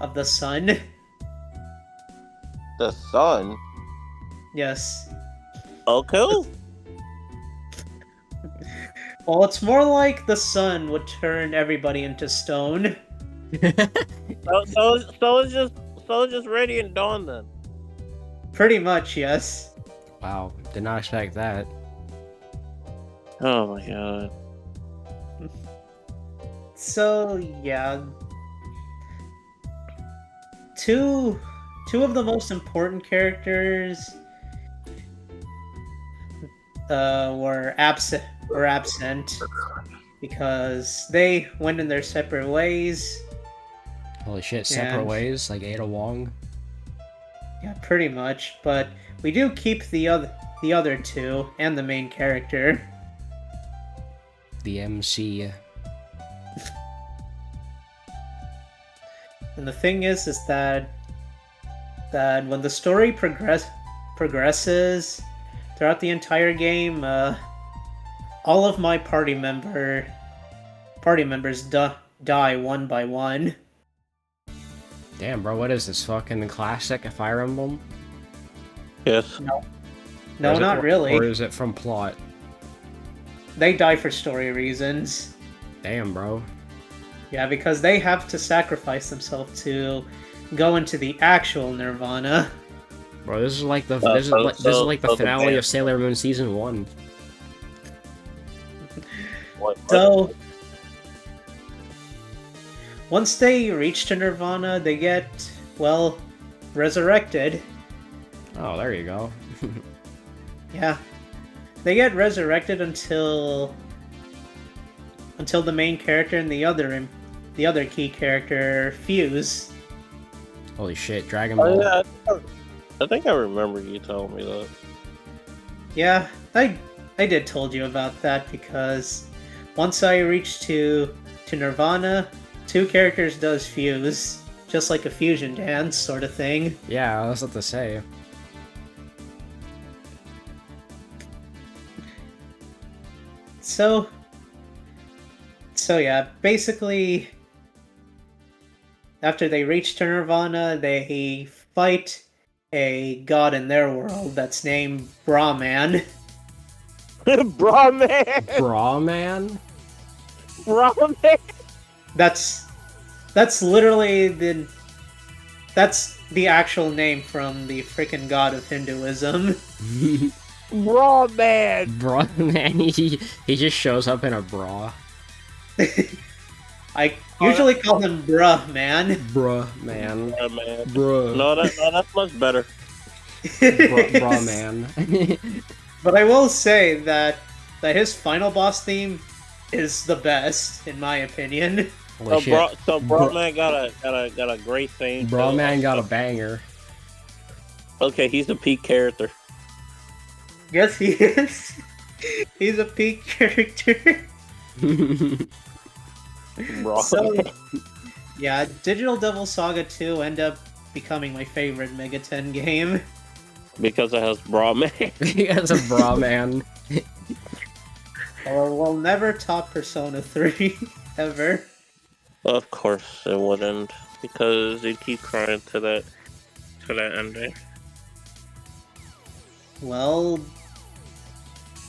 of the sun. The sun. Yes. Okay. Well, it's more like the sun would turn everybody into stone. So it's just Ready and Dawn then. Pretty much, yes. Wow, did not expect that. Oh my god. So, yeah. Two of the most important characters were absent because they went in their separate ways. Holy shit, separate And- ways, like Ada Wong. Yeah, pretty much. But we do keep the other two and the main character. The MC. And the thing is that when the story progresses throughout the entire game, all of my party members die one by one. Damn, bro, what is this, fucking classic Fire Emblem? Yes. No, Or is it- not really. Or is it from plot? They die for story reasons. Damn, bro. Yeah, because they have to sacrifice themselves to go into the actual Nirvana. Bro, this is like the so- this is like so the the finale band- of Sailor Moon season 1. What? So, once they reach to Nirvana, they get, well, resurrected. Oh, there you go. Yeah. They get resurrected until the main character and the other key character fuse. Holy shit, Dragon Oh, Ball. yeah, I think I remember you telling me that. Yeah, I did told you about that because once I reached to Nirvana, two characters does fuse, just like a fusion dance sort of thing. Yeah, that's what to say. So yeah, basically, after they reach to Nirvana, they fight a god in their world that's named Brahman. Brahman! Brahman? Brahman! That's literally that's the actual name from the freaking god of Hinduism. Brahman! Brahman, he just shows up in a bra. I usually call him bruh, man. Bruh, man. Brahman. Bruh. No, that's much better. Bruh, man. But I will say that his final boss theme is the best, in my opinion. Holy shit. So Brahman got a great thing. Brahman got a banger. Okay, he's a peak character. Yes, he is. He's a peak character. Brahman. So, yeah, Digital Devil Saga 2 ended up becoming my favorite Megaten game. Because it has Brahman. He has a Brahman. Or will never top Persona 3, ever. Of course it wouldn't, because you keep crying to that ending. Well,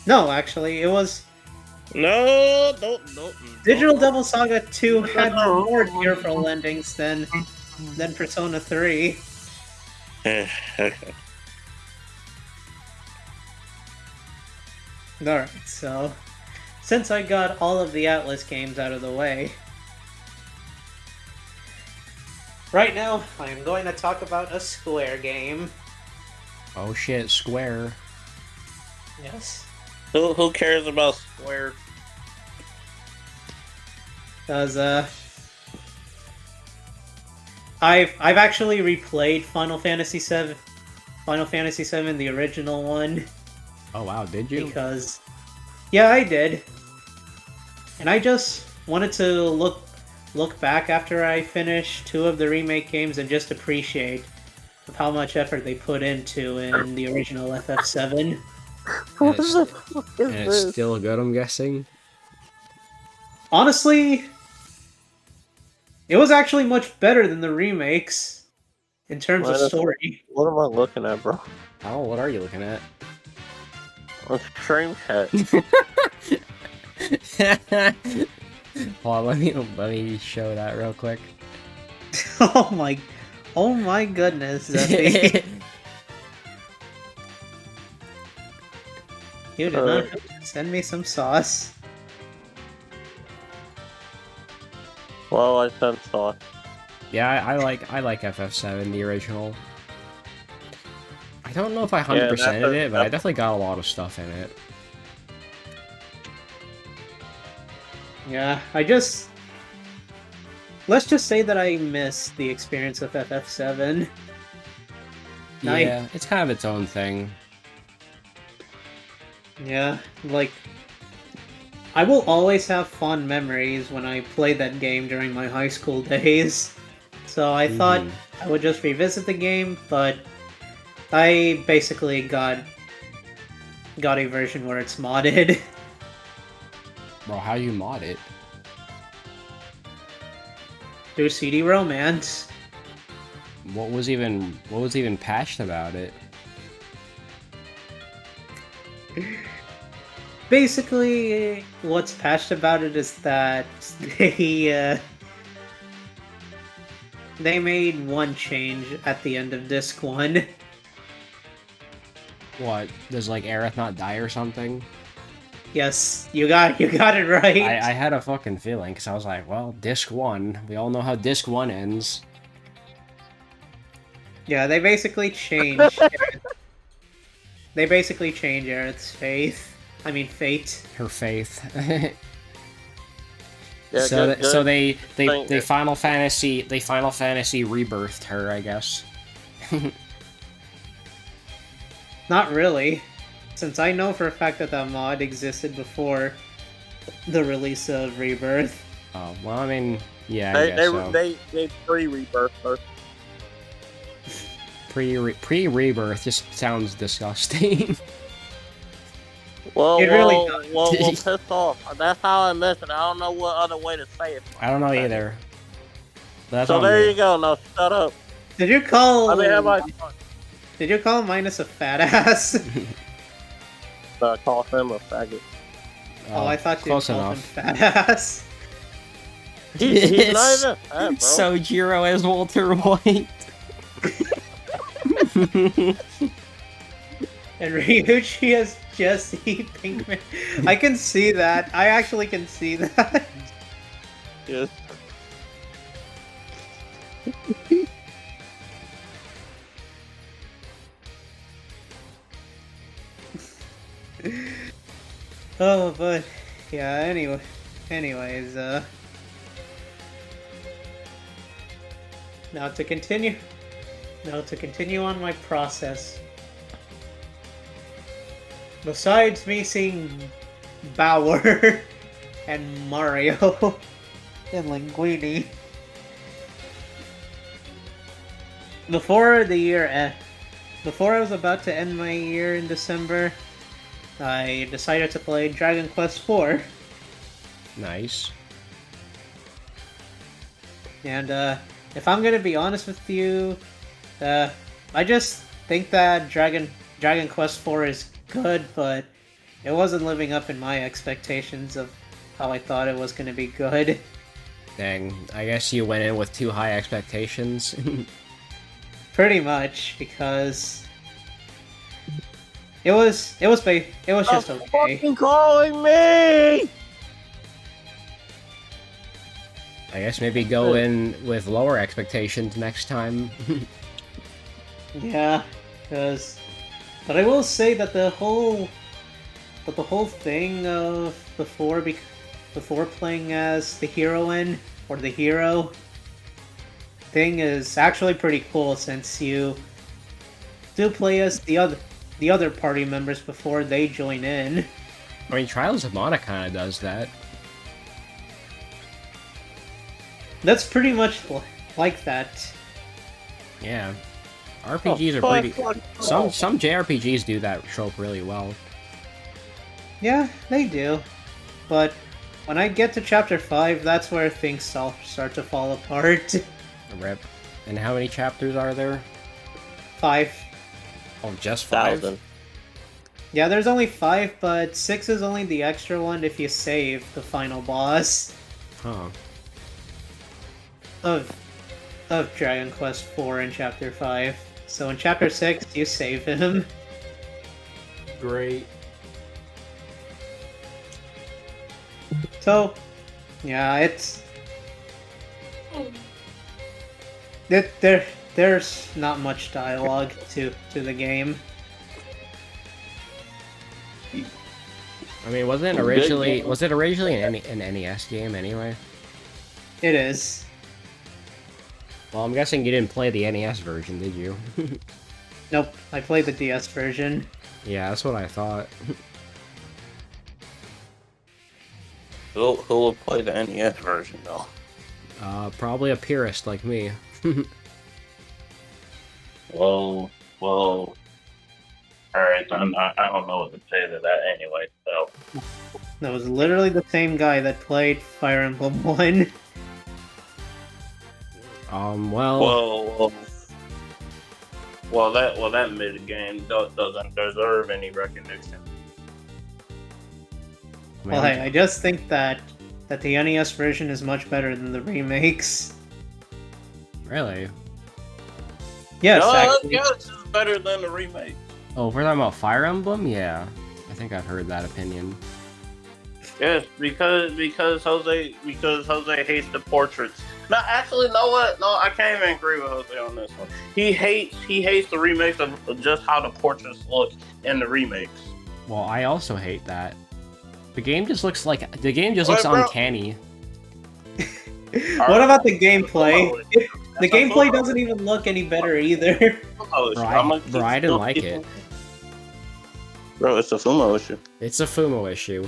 no, actually, it was... No, don't. Digital Devil Saga 2 had more tearful endings than Persona 3. Alright, so since I got all of the Atlas games out of the way, right now I am going to talk about a Square game. Oh shit, Square. Yes. Who cares about Square? Because I've actually replayed Final Fantasy VII, the original one, Oh wow, did you? because yeah, I did, and I just wanted to look back after I finished 2 of the remake games and just appreciate of how much effort they put into in the original FF7. And it's still good, I'm guessing. Honestly, it was actually much better than the remakes in terms of story. What am I looking at, bro? Oh, what are you looking at? On stream chat. Hold on, let me show that real quick. Oh my goodness, Zeffy. You did not have to send me some sauce. Well, I sent sauce. Yeah, I like FF7, the original. I don't know if I 100%ed it, but I definitely got a lot of stuff in it. Yeah, let's just say that I missed the experience of FF7. Yeah, it's kind of its own thing. Yeah, like, I will always have fond memories when I played that game during my high school days. So I thought I would just revisit the game, but I basically got a version where it's modded. Bro, how you mod it? Through CD Romance. What was even patched about it? Basically, what's patched about it is that they made one change at the end of Disc 1. What? Does like Aerith not die or something? Yes, you got it right. I had a fucking feeling, because I was like, well, Disc 1. We all know how Disc 1 ends. Yeah, they basically changed Aerith's fate. Her faith. Yeah, so they Final Fantasy rebirthed her, I guess. Not really, since I know for a fact that that mod existed before the release of Rebirth. Oh, well, I mean, yeah, I guess so. They pre-rebirth her. Pre-rebirth just sounds disgusting. Well, It really does. well, piss off. That's how I miss it. I don't know what other way to say it. I don't know either. That's So there you go. Now shut up. Did you call? I mean, have I Did you call Minus a fat ass? call him a faggot? Oh, I thought you close called enough. him fat ass. He's not even fat, bro. Sojiro as Walter White. And Ryuichi as Jesse Pinkman. I can see that. I actually can see that. Yes. Oh, but yeah. Anyways, now to continue on my process. Besides me seeing Bauer and Mario and Linguini, before I was about to end my year in December, I decided to play Dragon Quest IV. Nice. And if I'm gonna be honest with you, I just think that Dragon Quest IV is good, but it wasn't living up in my expectations of how I thought it was gonna be good. Dang, I guess you went in with too high expectations. Pretty much, because it was just okay. Fucking calling me. I guess maybe go in with lower expectations next time. Yeah, because But I will say that the whole thing of before playing as the heroine or the hero thing is actually pretty cool, since you do play as the other party members before they join in. I mean, Trials of Mana kind of does that. That's pretty much like that. Yeah. RPGs are pretty... Some JRPGs do that trope really well. Yeah, they do. But when I get to chapter 5, that's where things start to fall apart. Rip. And how many chapters are there? 5. Oh, just 5? 1,000. Yeah, there's only 5, but 6 is only the extra one if you save the final boss Huh. of Dragon Quest IV in chapter 5. So in chapter 6, you save him. Great. So, yeah, there's not much dialogue to the game. I mean, was it originally an NES game anyway? It is. Well, I'm guessing you didn't play the NES version, did you? Nope, I played the DS version. Yeah, that's what I thought. Who will play the NES version though? Probably a purist like me. Well. All right, then I don't know what to say to that anyway. So That was literally the same guy that played Fire Emblem 1. that mid game doesn't deserve any recognition. Well, hey, I just think that the NES version is much better than the remakes. Really? Yes, No, actually. yes, it's better than the remake. Oh, if we're talking about Fire Emblem? Yeah. I think I've heard that opinion. Yes, because Jose hates the portraits. No, actually, know what? No, I can't even agree with Jose on this one. He hates the remakes of just how the portraits look in the remakes. Well, I also hate that. The game just looks uncanny. What about the gameplay? The gameplay doesn't even look any better either. Bro, I didn't like it. Bro, it's a Fumo issue. It's a Fumo issue.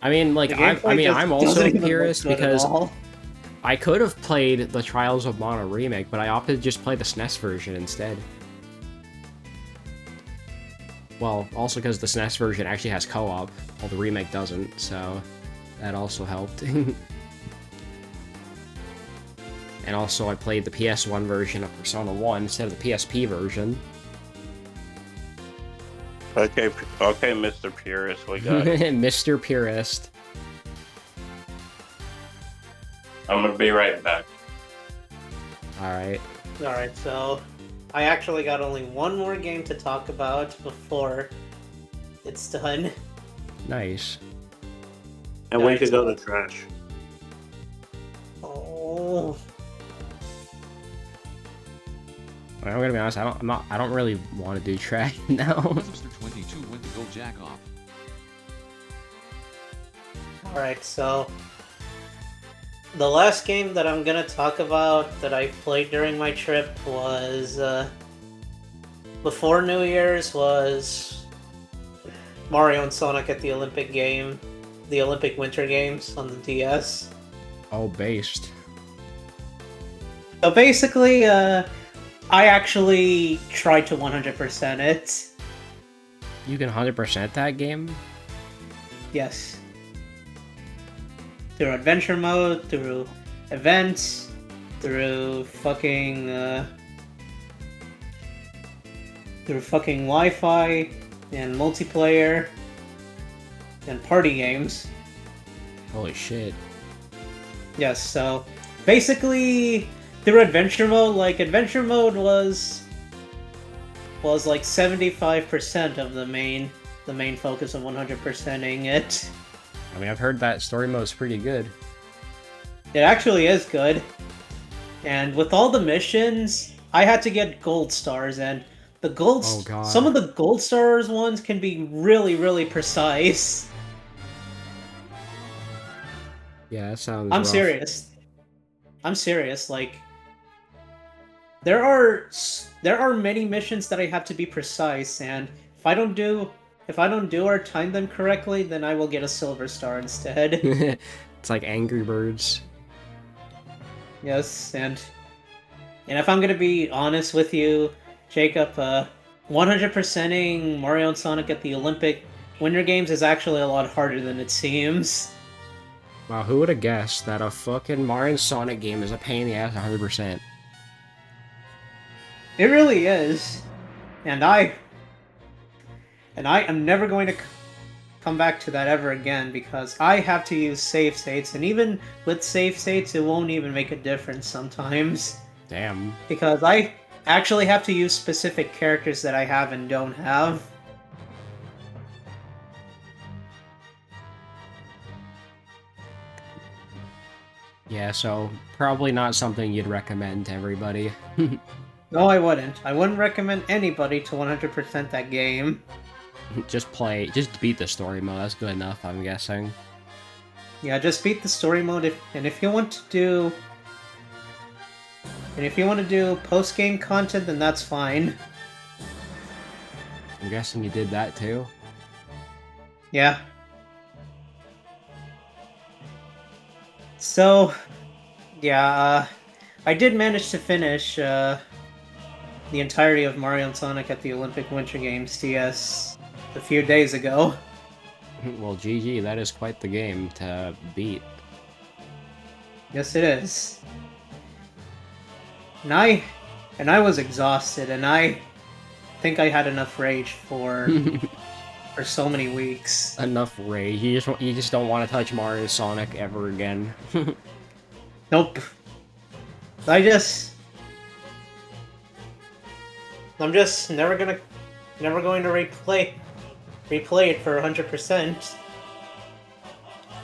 I mean, like, The gameplay just I'm also doesn't a even look purist good at because all. I could have played the Trials of Mana remake, but I opted to just play the SNES version instead. Well, also because the SNES version actually has co-op, while the remake doesn't, so that also helped. And also I played the PS1 version of Persona 1 instead of the PSP version. Okay, Mr. Purist, we got it. Mr. Purist. I'm gonna be right back. Alright. Alright, so I actually got only one more game to talk about before it's done. Nice. And we could go to trash. Oh, I'm gonna be honest, I don't really want to do track now. Mr. 22 went to go jack off. alright, so the last game that I'm gonna talk about that I played during my trip was before New Year's was Mario and Sonic at the Olympic Winter Games on the DS. Oh, based. So basically, I actually tried to 100% it. You can 100% that game? Yes. Through adventure mode, through events, through fucking Wi-Fi and multiplayer and party games. Holy shit. Yes, so basically through adventure mode, like adventure mode was like 75% of the main focus of 100%ing it. I mean, I've heard that story mode's pretty good. It actually is good. And with all the missions, I had to get gold stars, and The gold, Oh, God. some of the Gold Stars ones can be really, really precise. Yeah, that sounds I'm rough. serious. I'm serious. Like, there are many missions that I have to be precise, and if I don't do or time them correctly, then I will get a silver star instead. It's like Angry Birds. Yes, and if I'm gonna be honest with you, Jacob, 100%ing Mario and Sonic at the Olympic Winter Games is actually a lot harder than it seems. Wow, who would have guessed that a fucking Mario and Sonic game is a pain in the ass 100%? It really is, and I am never going to come back to that ever again because I have to use save states, and even with save states, it won't even make a difference sometimes. Damn. Because I actually have to use specific characters that I have and don't have. Yeah, so probably not something you'd recommend to everybody. No, I wouldn't. I wouldn't recommend anybody to 100% that game. Just beat the story mode, that's good enough, I'm guessing. Yeah, just beat the story mode, if you want to do post-game content, then that's fine. I'm guessing you did that too? Yeah. So, yeah, I did manage to finish the entirety of Mario and Sonic at the Olympic Winter Games DS a few days ago. Well, GG, that is quite the game to beat. Yes, it is. And I was exhausted, and I think I had enough rage for so many weeks. Enough rage. You just don't want to touch Mario and Sonic ever again. Nope. I'm just never going to replay it for 100%.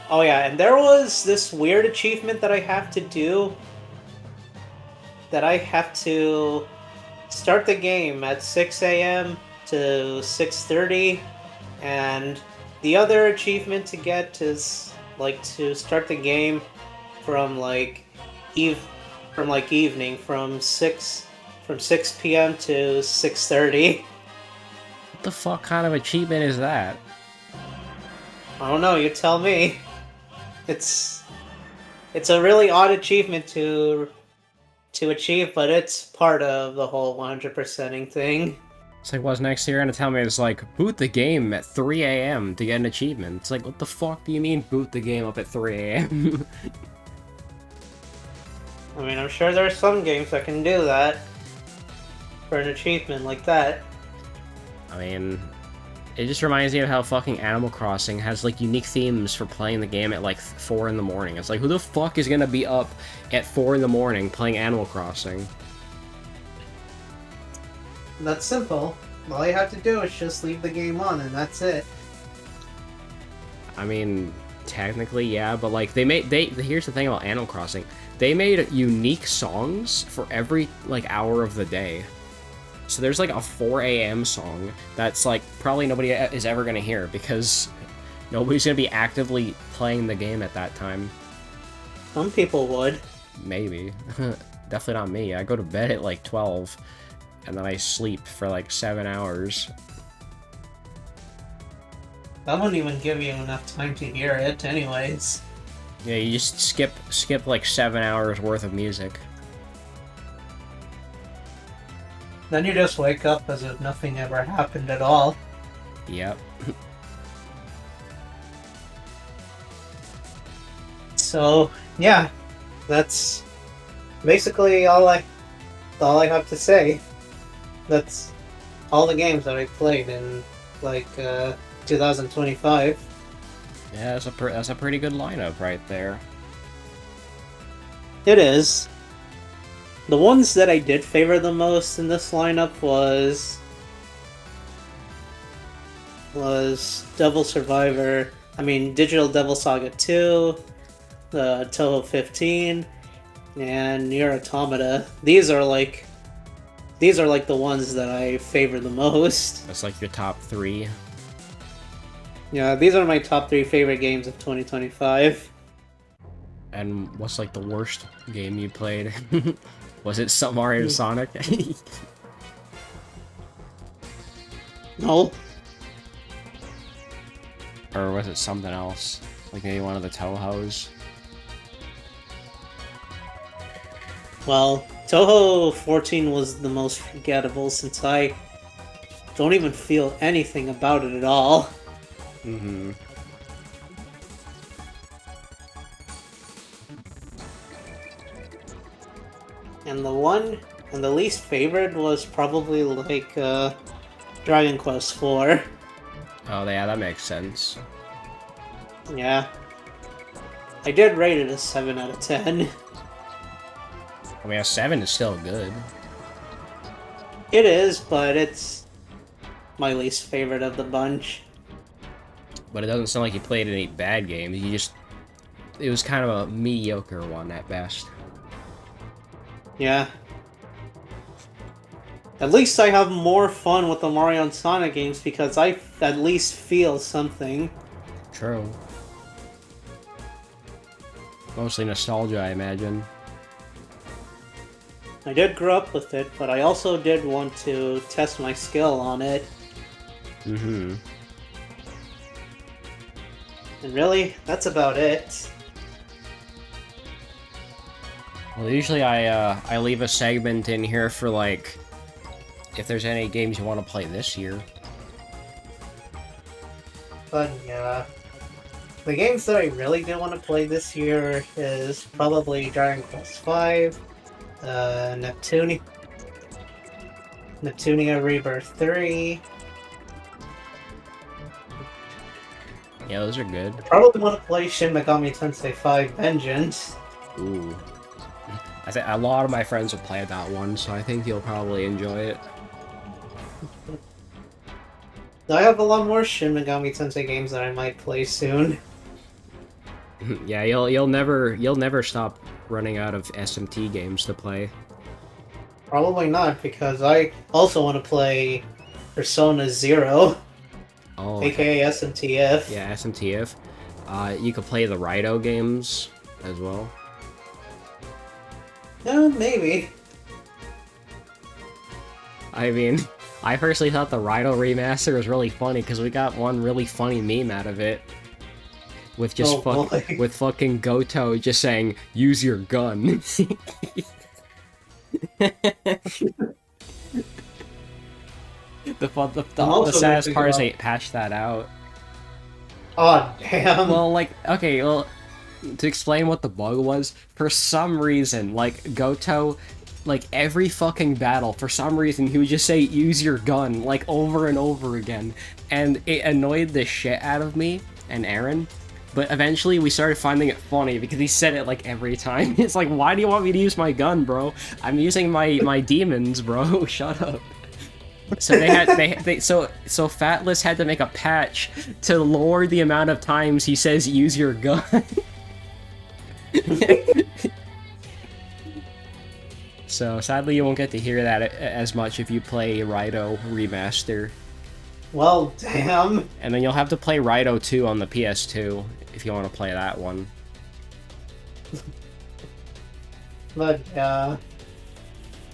Oh yeah, and there was this weird achievement that I have to do. That I have to start the game at 6 a.m. to 6:30, and the other achievement to get is like to start the game from evening from 6 p.m. to 6:30. What the fuck kind of achievement is that? I don't know, you tell me. It's a really odd achievement to achieve, but it's part of the whole 100%ing thing. It's like, what's next year? And tell me it's like, boot the game at 3 a.m. to get an achievement. It's like, what the fuck do you mean boot the game up at 3 a.m.? I mean, I'm sure there are some games that can do that for an achievement like that. I mean, it just reminds me of how fucking Animal Crossing has, like, unique themes for playing the game at, like, 4 in the morning. It's like, who the fuck is gonna be up at 4 in the morning playing Animal Crossing? That's simple. All you have to do is just leave the game on, and that's it. I mean, technically, yeah, but, like, here's the thing about Animal Crossing. They made unique songs for every, like, hour of the day. So there's like a 4 a.m. song that's like probably nobody is ever going to hear because nobody's going to be actively playing the game at that time. Some people would. Maybe. Definitely not me. I go to bed at like 12 and then I sleep for like 7 hours. That wouldn't even give you enough time to hear it anyways. Yeah, you just skip like 7 hours worth of music. Then you just wake up as if nothing ever happened at all. Yep. So, yeah. That's basically all I have to say. That's all the games that I played in, like, 2025. Yeah, that's a pretty good lineup right there. It is. The ones that I did favor the most in this lineup was Digital Devil Saga 2, the Toho 15, and Nier Automata. These are like these are like the ones that I favor the most. That's like your top 3. Yeah, these are my top 3 favorite games of 2025. And what's like the worst game you played? Was it some Mario Sonic? No. Or was it something else? Like maybe one of the Tohos? Well, Toho 14 was the most forgettable since I don't even feel anything about it at all. Mm-hmm. And the least favorite was probably like Dragon Quest IV. Oh yeah, that makes sense. Yeah. I did rate it a 7 out of 10. I mean, a 7 is still good. It is, but it's my least favorite of the bunch. But it doesn't sound like you played any bad games. It was kind of a mediocre one at best. Yeah. At least I have more fun with the Mario and Sonic games because I at least feel something. True. Mostly nostalgia, I imagine. I did grow up with it, but I also did want to test my skill on it. Mm-hmm. And really, that's about it. Well, usually I leave a segment in here for, like, if there's any games you want to play this year. But yeah, the games that I really did want to play this year is probably Dragon Quest V, Neptunia Rebirth 3. Yeah, those are good. I probably want to play Shin Megami Tensei 5 Vengeance. Ooh. I think a lot of my friends will play that one, so I think you'll probably enjoy it. I have a lot more Shin Megami Tensei games that I might play soon. Yeah, you'll never stop running out of SMT games to play. Probably not, because I also want to play Persona Zero, Oh, aka SMTF. yeah, SMTF. You could play the Raito games as well. Maybe. I mean, I personally thought the Raito remaster was really funny because we got one really funny meme out of it. With just boy. with fucking Goto just saying, "Use your gun." The saddest part is they patched that out. Oh, damn. Well, like, okay, well, to explain what the bug was, for some reason, like, Goto, like, every fucking battle, for some reason, he would just say, "Use your gun," like, over and over again. And it annoyed the shit out of me and Aaron. But eventually we started finding it funny because he said it like every time. It's like, why do you want me to use my gun, bro? I'm using my demons, bro. Shut up. So so Fatless had to make a patch to lower the amount of times he says use your gun. So sadly you won't get to hear that as much if you play Raito Remaster. Well, damn. And then you'll have to play Raito 2 on the PS2 if you want to play that one. But,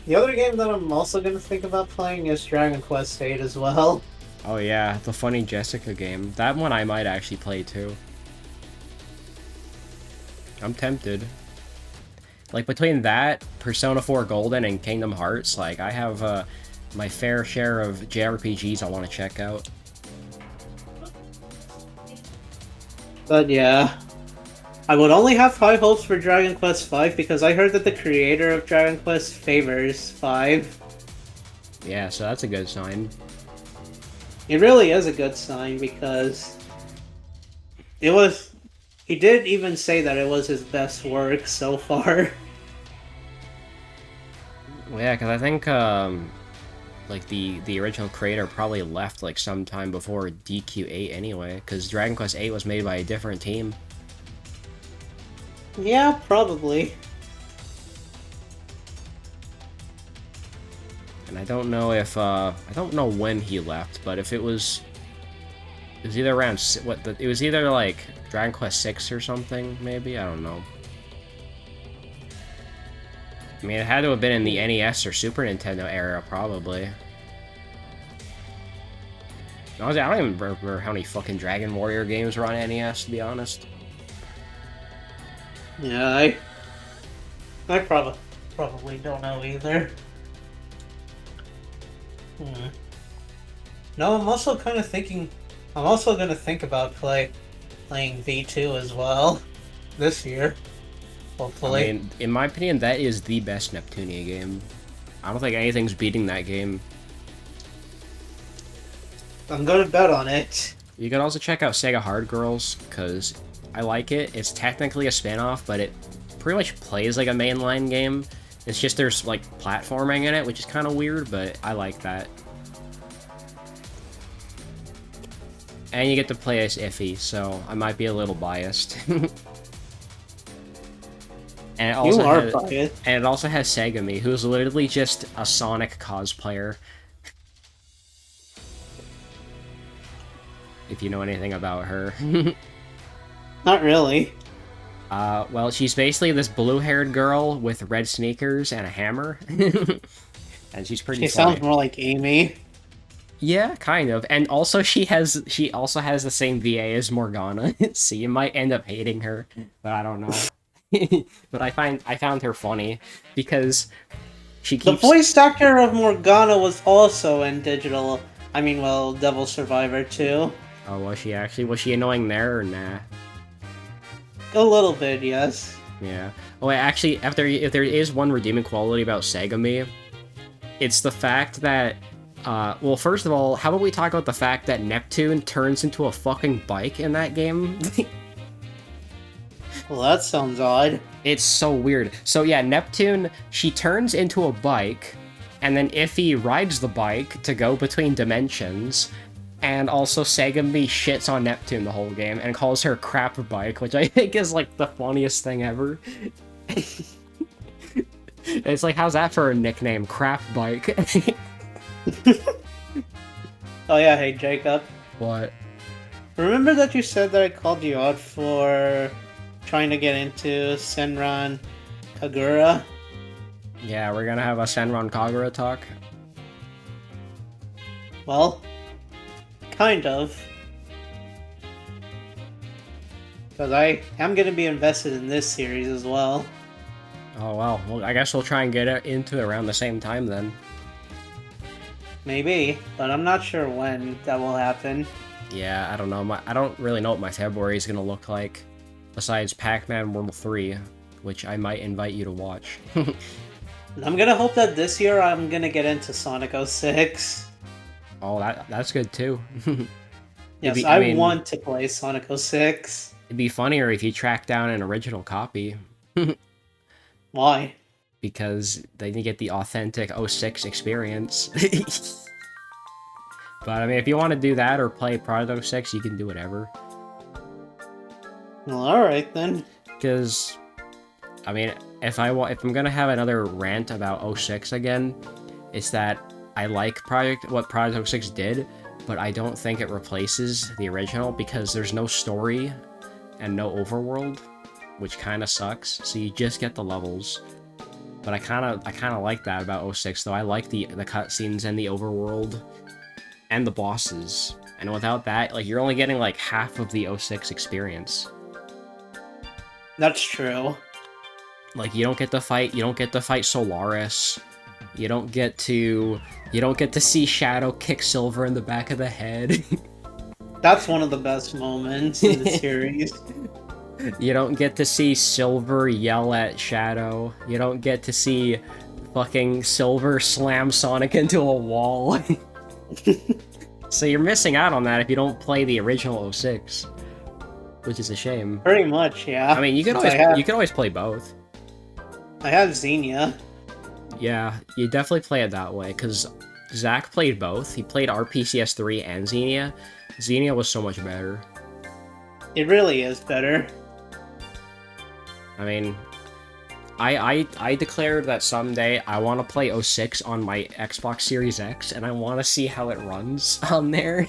the other game that I'm also going to think about playing is Dragon Quest VIII as well. Oh yeah, the Funny Jessica game. That one I might actually play too. I'm tempted. Like, between that, Persona 4 Golden, and Kingdom Hearts, like, I have, my fair share of JRPGs I want to check out. But yeah, I would only have high hopes for Dragon Quest V because I heard that the creator of Dragon Quest favors 5. Yeah, so that's a good sign. It really is a good sign because he did even say that it was his best work so far. Well, yeah, because I think, like, the original creator probably left, like, sometime before DQ8 anyway, because Dragon Quest 8 was made by a different team. Yeah, probably. And I don't know if, I don't know when he left, but if it was either around, it was either, like, Dragon Quest VI or something, maybe? I don't know. I mean, it had to have been in the NES or Super Nintendo era, probably. Honestly, I don't even remember how many fucking Dragon Warrior games were on NES, to be honest. Yeah, I probably don't know either. No, I'm also kind of thinking. I'm also gonna think about playing V2 as well this year. Hopefully. I mean, in my opinion, that is the best Neptunia game. I don't think anything's beating that game. I'm gonna bet on it. You can also check out Sega Hard Girls, because I like it. It's technically a spin-off, but it pretty much plays like a mainline game. It's just there's, like, platforming in it, which is kind of weird, but I like that. And you get to play as Iffy, so I might be a little biased. And it also biased. And it also has Segami, who's literally just a Sonic cosplayer. If you know anything about her. Not really. Well, she's basically this blue-haired girl with red sneakers and a hammer. And she's pretty funny. She sounds more like Amy. Yeah, kind of. And also she also has the same VA as Morgana, so you might end up hating her, but I don't know. But I found her funny because she keeps... The voice actor of Morgana was also in Devil Survivor 2. Oh, was she actually? Was she annoying there or nah? A little bit, yes. Yeah. Oh, wait, actually, if there is one redeeming quality about Segami, it's the fact that, well, first of all, how about we talk about the fact that Neptune turns into a fucking bike in that game? Well, that sounds odd. It's so weird. So yeah, Neptune, she turns into a bike, and then Iffy rides the bike to go between dimensions, and also Segami shits on Neptune the whole game and calls her Crap Bike, which I think is like the funniest thing ever. It's like, how's that for a nickname? Crap Bike. Oh yeah, hey Jacob. What? Remember that you said that I called you out for trying to get into Senran Kagura? Yeah, we're gonna have a Senran Kagura talk. Well, kind of. Because I am going to be invested in this series as well. Oh well, I guess we'll try and get into it around the same time then. Maybe, but I'm not sure when that will happen. Yeah, I don't know. I don't really know what my February is gonna look like, besides Pac-Man World 3, which I might invite you to watch. I'm gonna hope that this year I'm gonna get into Sonic 06. Oh, that's good too. Yes, I want to play Sonic 06. It'd be funnier if you track down an original copy. Why? Because then you get the authentic 06 experience. But I mean, if you want to do that or play Project 06, you can do whatever. Well, alright then. Because, I mean, if I'm gonna have another rant about 06 again, it's that I like what Project 06 did, but I don't think it replaces the original because there's no story and no overworld, which kind of sucks. So you just get the levels. But I kind of like that about 06 though. I like the cutscenes and the overworld and the bosses. And without that, like, you're only getting like half of the 06 experience. That's true. Like, you don't get to fight Solaris. You don't get to see Shadow kick Silver in the back of the head. That's one of the best moments in the series. You don't get to see Silver yell at Shadow. You don't get to see fucking Silver slam Sonic into a wall. So you're missing out on that if you don't play the original 06, which is a shame. Pretty much, yeah. I mean, you can always play both. I have Xenia. Yeah, you definitely play it that way, because Zach played both. He played RPCS 3 and Xenia. Xenia was so much better. It really is better. I mean, I declared that someday I want to play 06 on my Xbox Series X, and I want to see how it runs on there.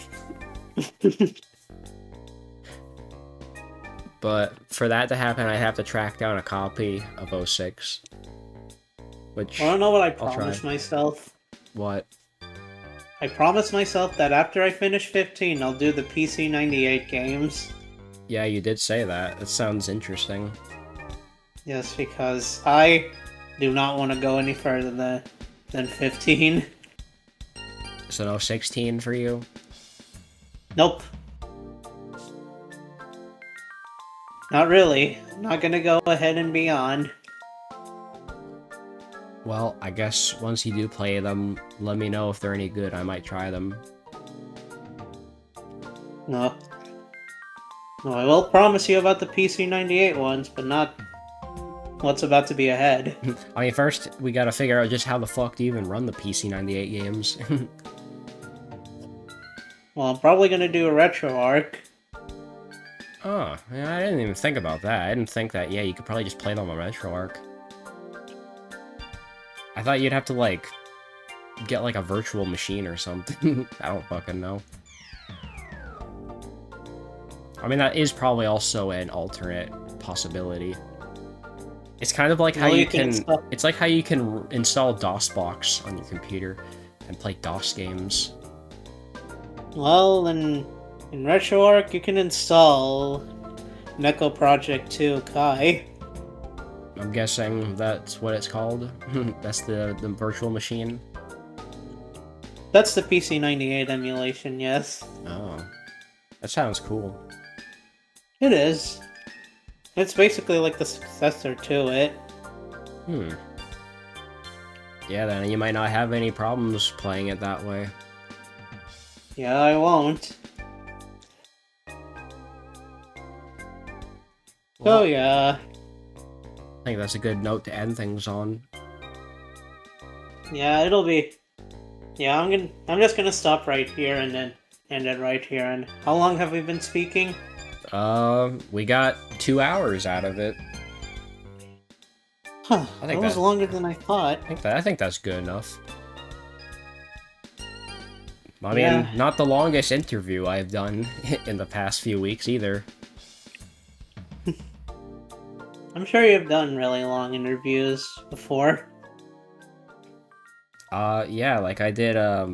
But for that to happen, I have to track down a copy of 06. Which I don't know what I I'll promised try. myself. What? I promised myself that after I finish 15, I'll do the PC 98 games. Yeah, you did say that. That sounds interesting. Yes, because I do not want to go any further than 15. So no 16 for you? Nope. Not really. I'm not gonna go ahead and beyond. Well, I guess once you do play them, let me know if they're any good. I might try them. No. No, I will promise you about the PC 98 ones, but not what's about to be ahead. I mean, first, we gotta figure out just how the fuck to even run the PC 98 games. Well, I'm probably gonna do a RetroArch. Oh, yeah, I didn't even think about that. I didn't think that, yeah, you could probably just play them on RetroArch. I thought you'd have to, like, get, like, a virtual machine or something. I don't fucking know. I mean, that is probably also an alternate possibility. It's kind of like how Well, you you can can... install- It's like how you can install DOSBox on your computer and play DOS games. Well, in RetroArch, you can install Neko Project 2 Kai. I'm guessing that's what it's called. That's the virtual machine. That's the PC 98 emulation, yes. Oh. That sounds cool. It is. It's basically like the successor to it. Yeah, then you might not have any problems playing it that way. Yeah, I won't. Oh yeah. I think that's a good note to end things on. Yeah, it'll be. Yeah, I'm just gonna stop right here and then end it right here. And how long have we been speaking? We got 2 hours out of it. Huh, I that think was that- longer than I thought. I think that's good enough. I mean, Yeah. not the longest interview I've done in the past few weeks either. I'm sure you've done really long interviews before. Yeah, like I did, I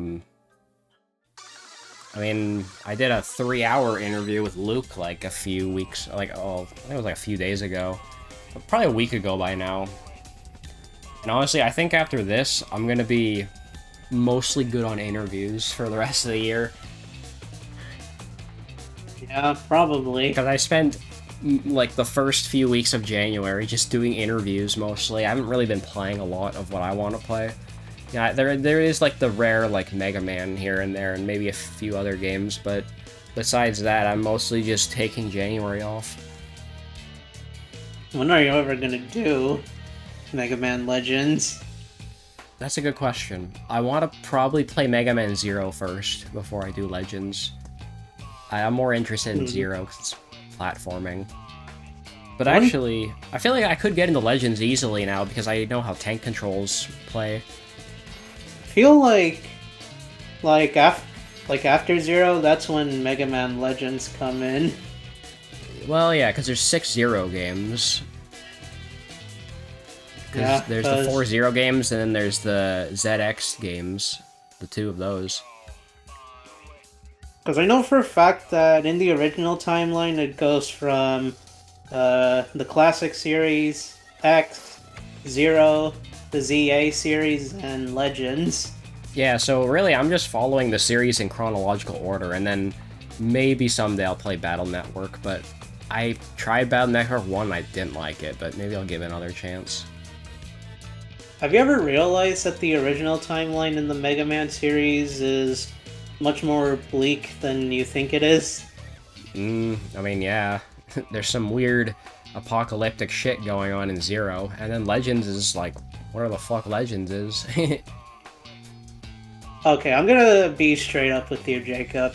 mean, I did a 3-hour interview with Luke, like, a few weeks, like, oh, I think it was like a few days ago. Probably a week ago by now. And honestly, I think after this, I'm gonna be mostly good on interviews for the rest of the year. Yeah, probably. Because I spent, like, the first few weeks of January just doing interviews mostly. I haven't really been playing a lot of what I want to play. Yeah, there is, like, the rare, like, Mega Man here and there, and maybe a few other games, but besides that, I'm mostly just taking January off. When are you ever gonna do Mega Man Legends? That's a good question. I want to probably play Mega Man Zero first, before I do Legends. I'm more interested in Zero, because it's platforming. But actually, I feel like I could get into Legends easily now, because I know how tank controls play. I feel like after Zero, that's when Mega Man Legends come in. Well, yeah, because there's 6 Zero games. Yeah, There's the 4 Zero games, and then there's the ZX games. The 2 of those. Because I know for a fact that in the original timeline, it goes from the Classic Series, X, Zero, the ZA series, and Legends. Yeah, so really, I'm just following the series in chronological order, and then maybe someday I'll play Battle Network, but I tried Battle Network 1, I didn't like it, but maybe I'll give it another chance. Have you ever realized that the original timeline in the Mega Man series is much more bleak than you think it is? I mean, yeah. There's some weird apocalyptic shit going on in Zero, and then Legends is like, where the fuck Legends is. Okay, I'm gonna be straight up with you, Jacob.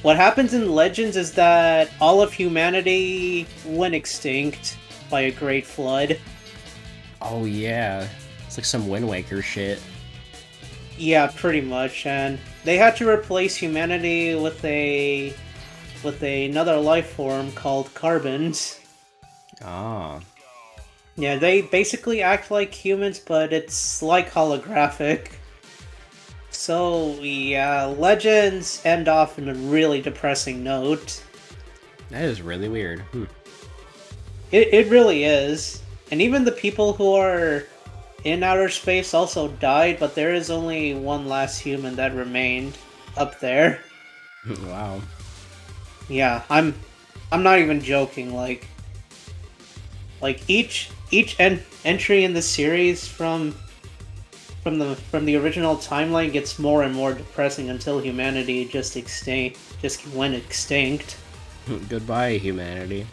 What happens in Legends is that all of humanity went extinct by a great flood. Oh yeah, it's like some Wind Waker shit. Yeah, pretty much. And they had to replace humanity with another life form called carbons. Ah, Yeah, they basically act like humans, but it's like holographic. So yeah, Legends end off in a really depressing note. that is really weird. It really is. And even the people who are in outer space also died, but there is only one last human that remained up there. Wow. Yeah, I'm not even joking. Like each entry in the series from the original timeline gets more and more depressing until humanity just went extinct. Goodbye, humanity.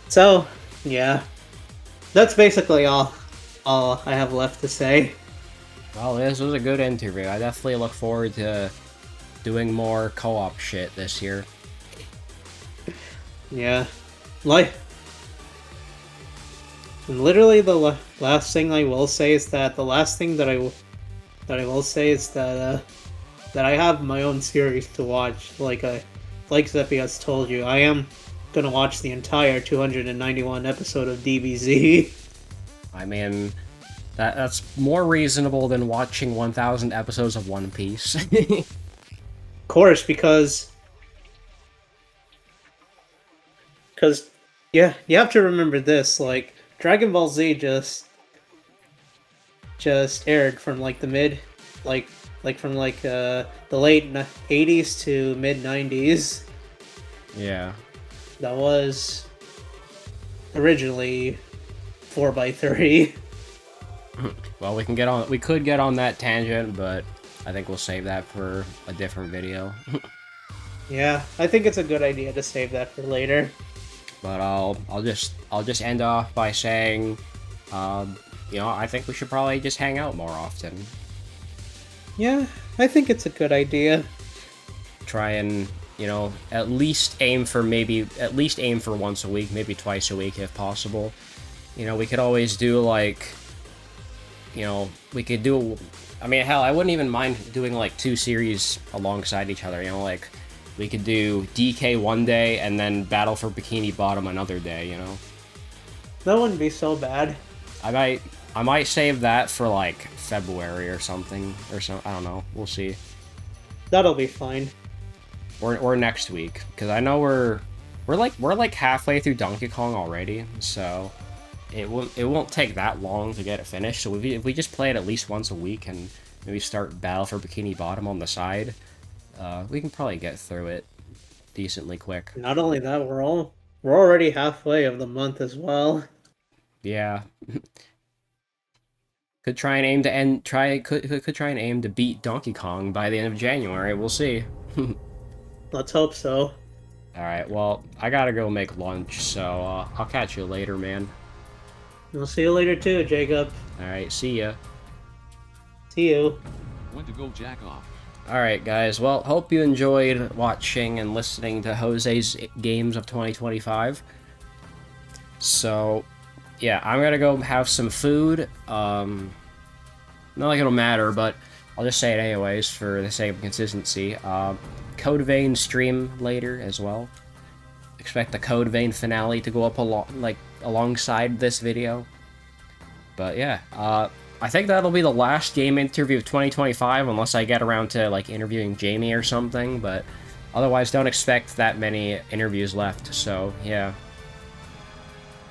So, yeah. That's basically all I have left to say. Well, this was a good interview. I definitely look forward to doing more co-op shit this year. Yeah. Like, literally the last thing I will say is that that I have my own series to watch. Like Zeppy has told you, I am gonna watch the entire 291 episode of DBZ. I mean, that's more reasonable than watching 1,000 episodes of One Piece. Of course, because yeah, you have to remember this. Like, Dragon Ball Z just aired from like the the late 80s to mid 90s. Yeah. That was originally 4x3. Well, we could get on that tangent, but I think we'll save that for a different video. Yeah, I think it's a good idea to save that for later. But I'll just end off by saying, I think we should probably just hang out more often. Yeah, I think it's a good idea. Try and, at least aim for once a week, maybe twice a week if possible. We could always do we could do, hell, I wouldn't even mind doing like 2 series alongside each other, we could do DK one day and then Battle for Bikini Bottom another day, That wouldn't be so bad. I might save that for like February or something, I don't know, we'll see. That'll be fine. Or next week, because I know we're like halfway through Donkey Kong already, so it won't take that long to get it finished. So if we just play it at least once a week and maybe start Battle for Bikini Bottom on the side, we can probably get through it decently quick. Not only that, we're already halfway of the month as well. Yeah. Could try and aim to beat Donkey Kong by the end of January. We'll see. Let's hope so. Alright, well, I gotta go make lunch, so I'll catch you later, man. We'll see you later too, Jacob. Alright, see ya. See you. When to go jack off. Alright, guys, well, hope you enjoyed watching and listening to Jose's Games of 2025. So, yeah, I'm gonna go have some food. Not like it'll matter, but I'll just say it anyways for the sake of consistency. Code Vein stream later as well. Expect the Code Vein finale to go up alongside this video. But yeah, I think that'll be the last game interview of 2025 unless I get around to interviewing Jamie or something, but otherwise don't expect that many interviews left, so yeah.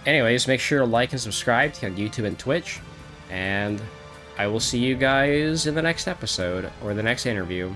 Anyways, make sure to like and subscribe on YouTube and Twitch, and I will see you guys in the next episode, or the next interview.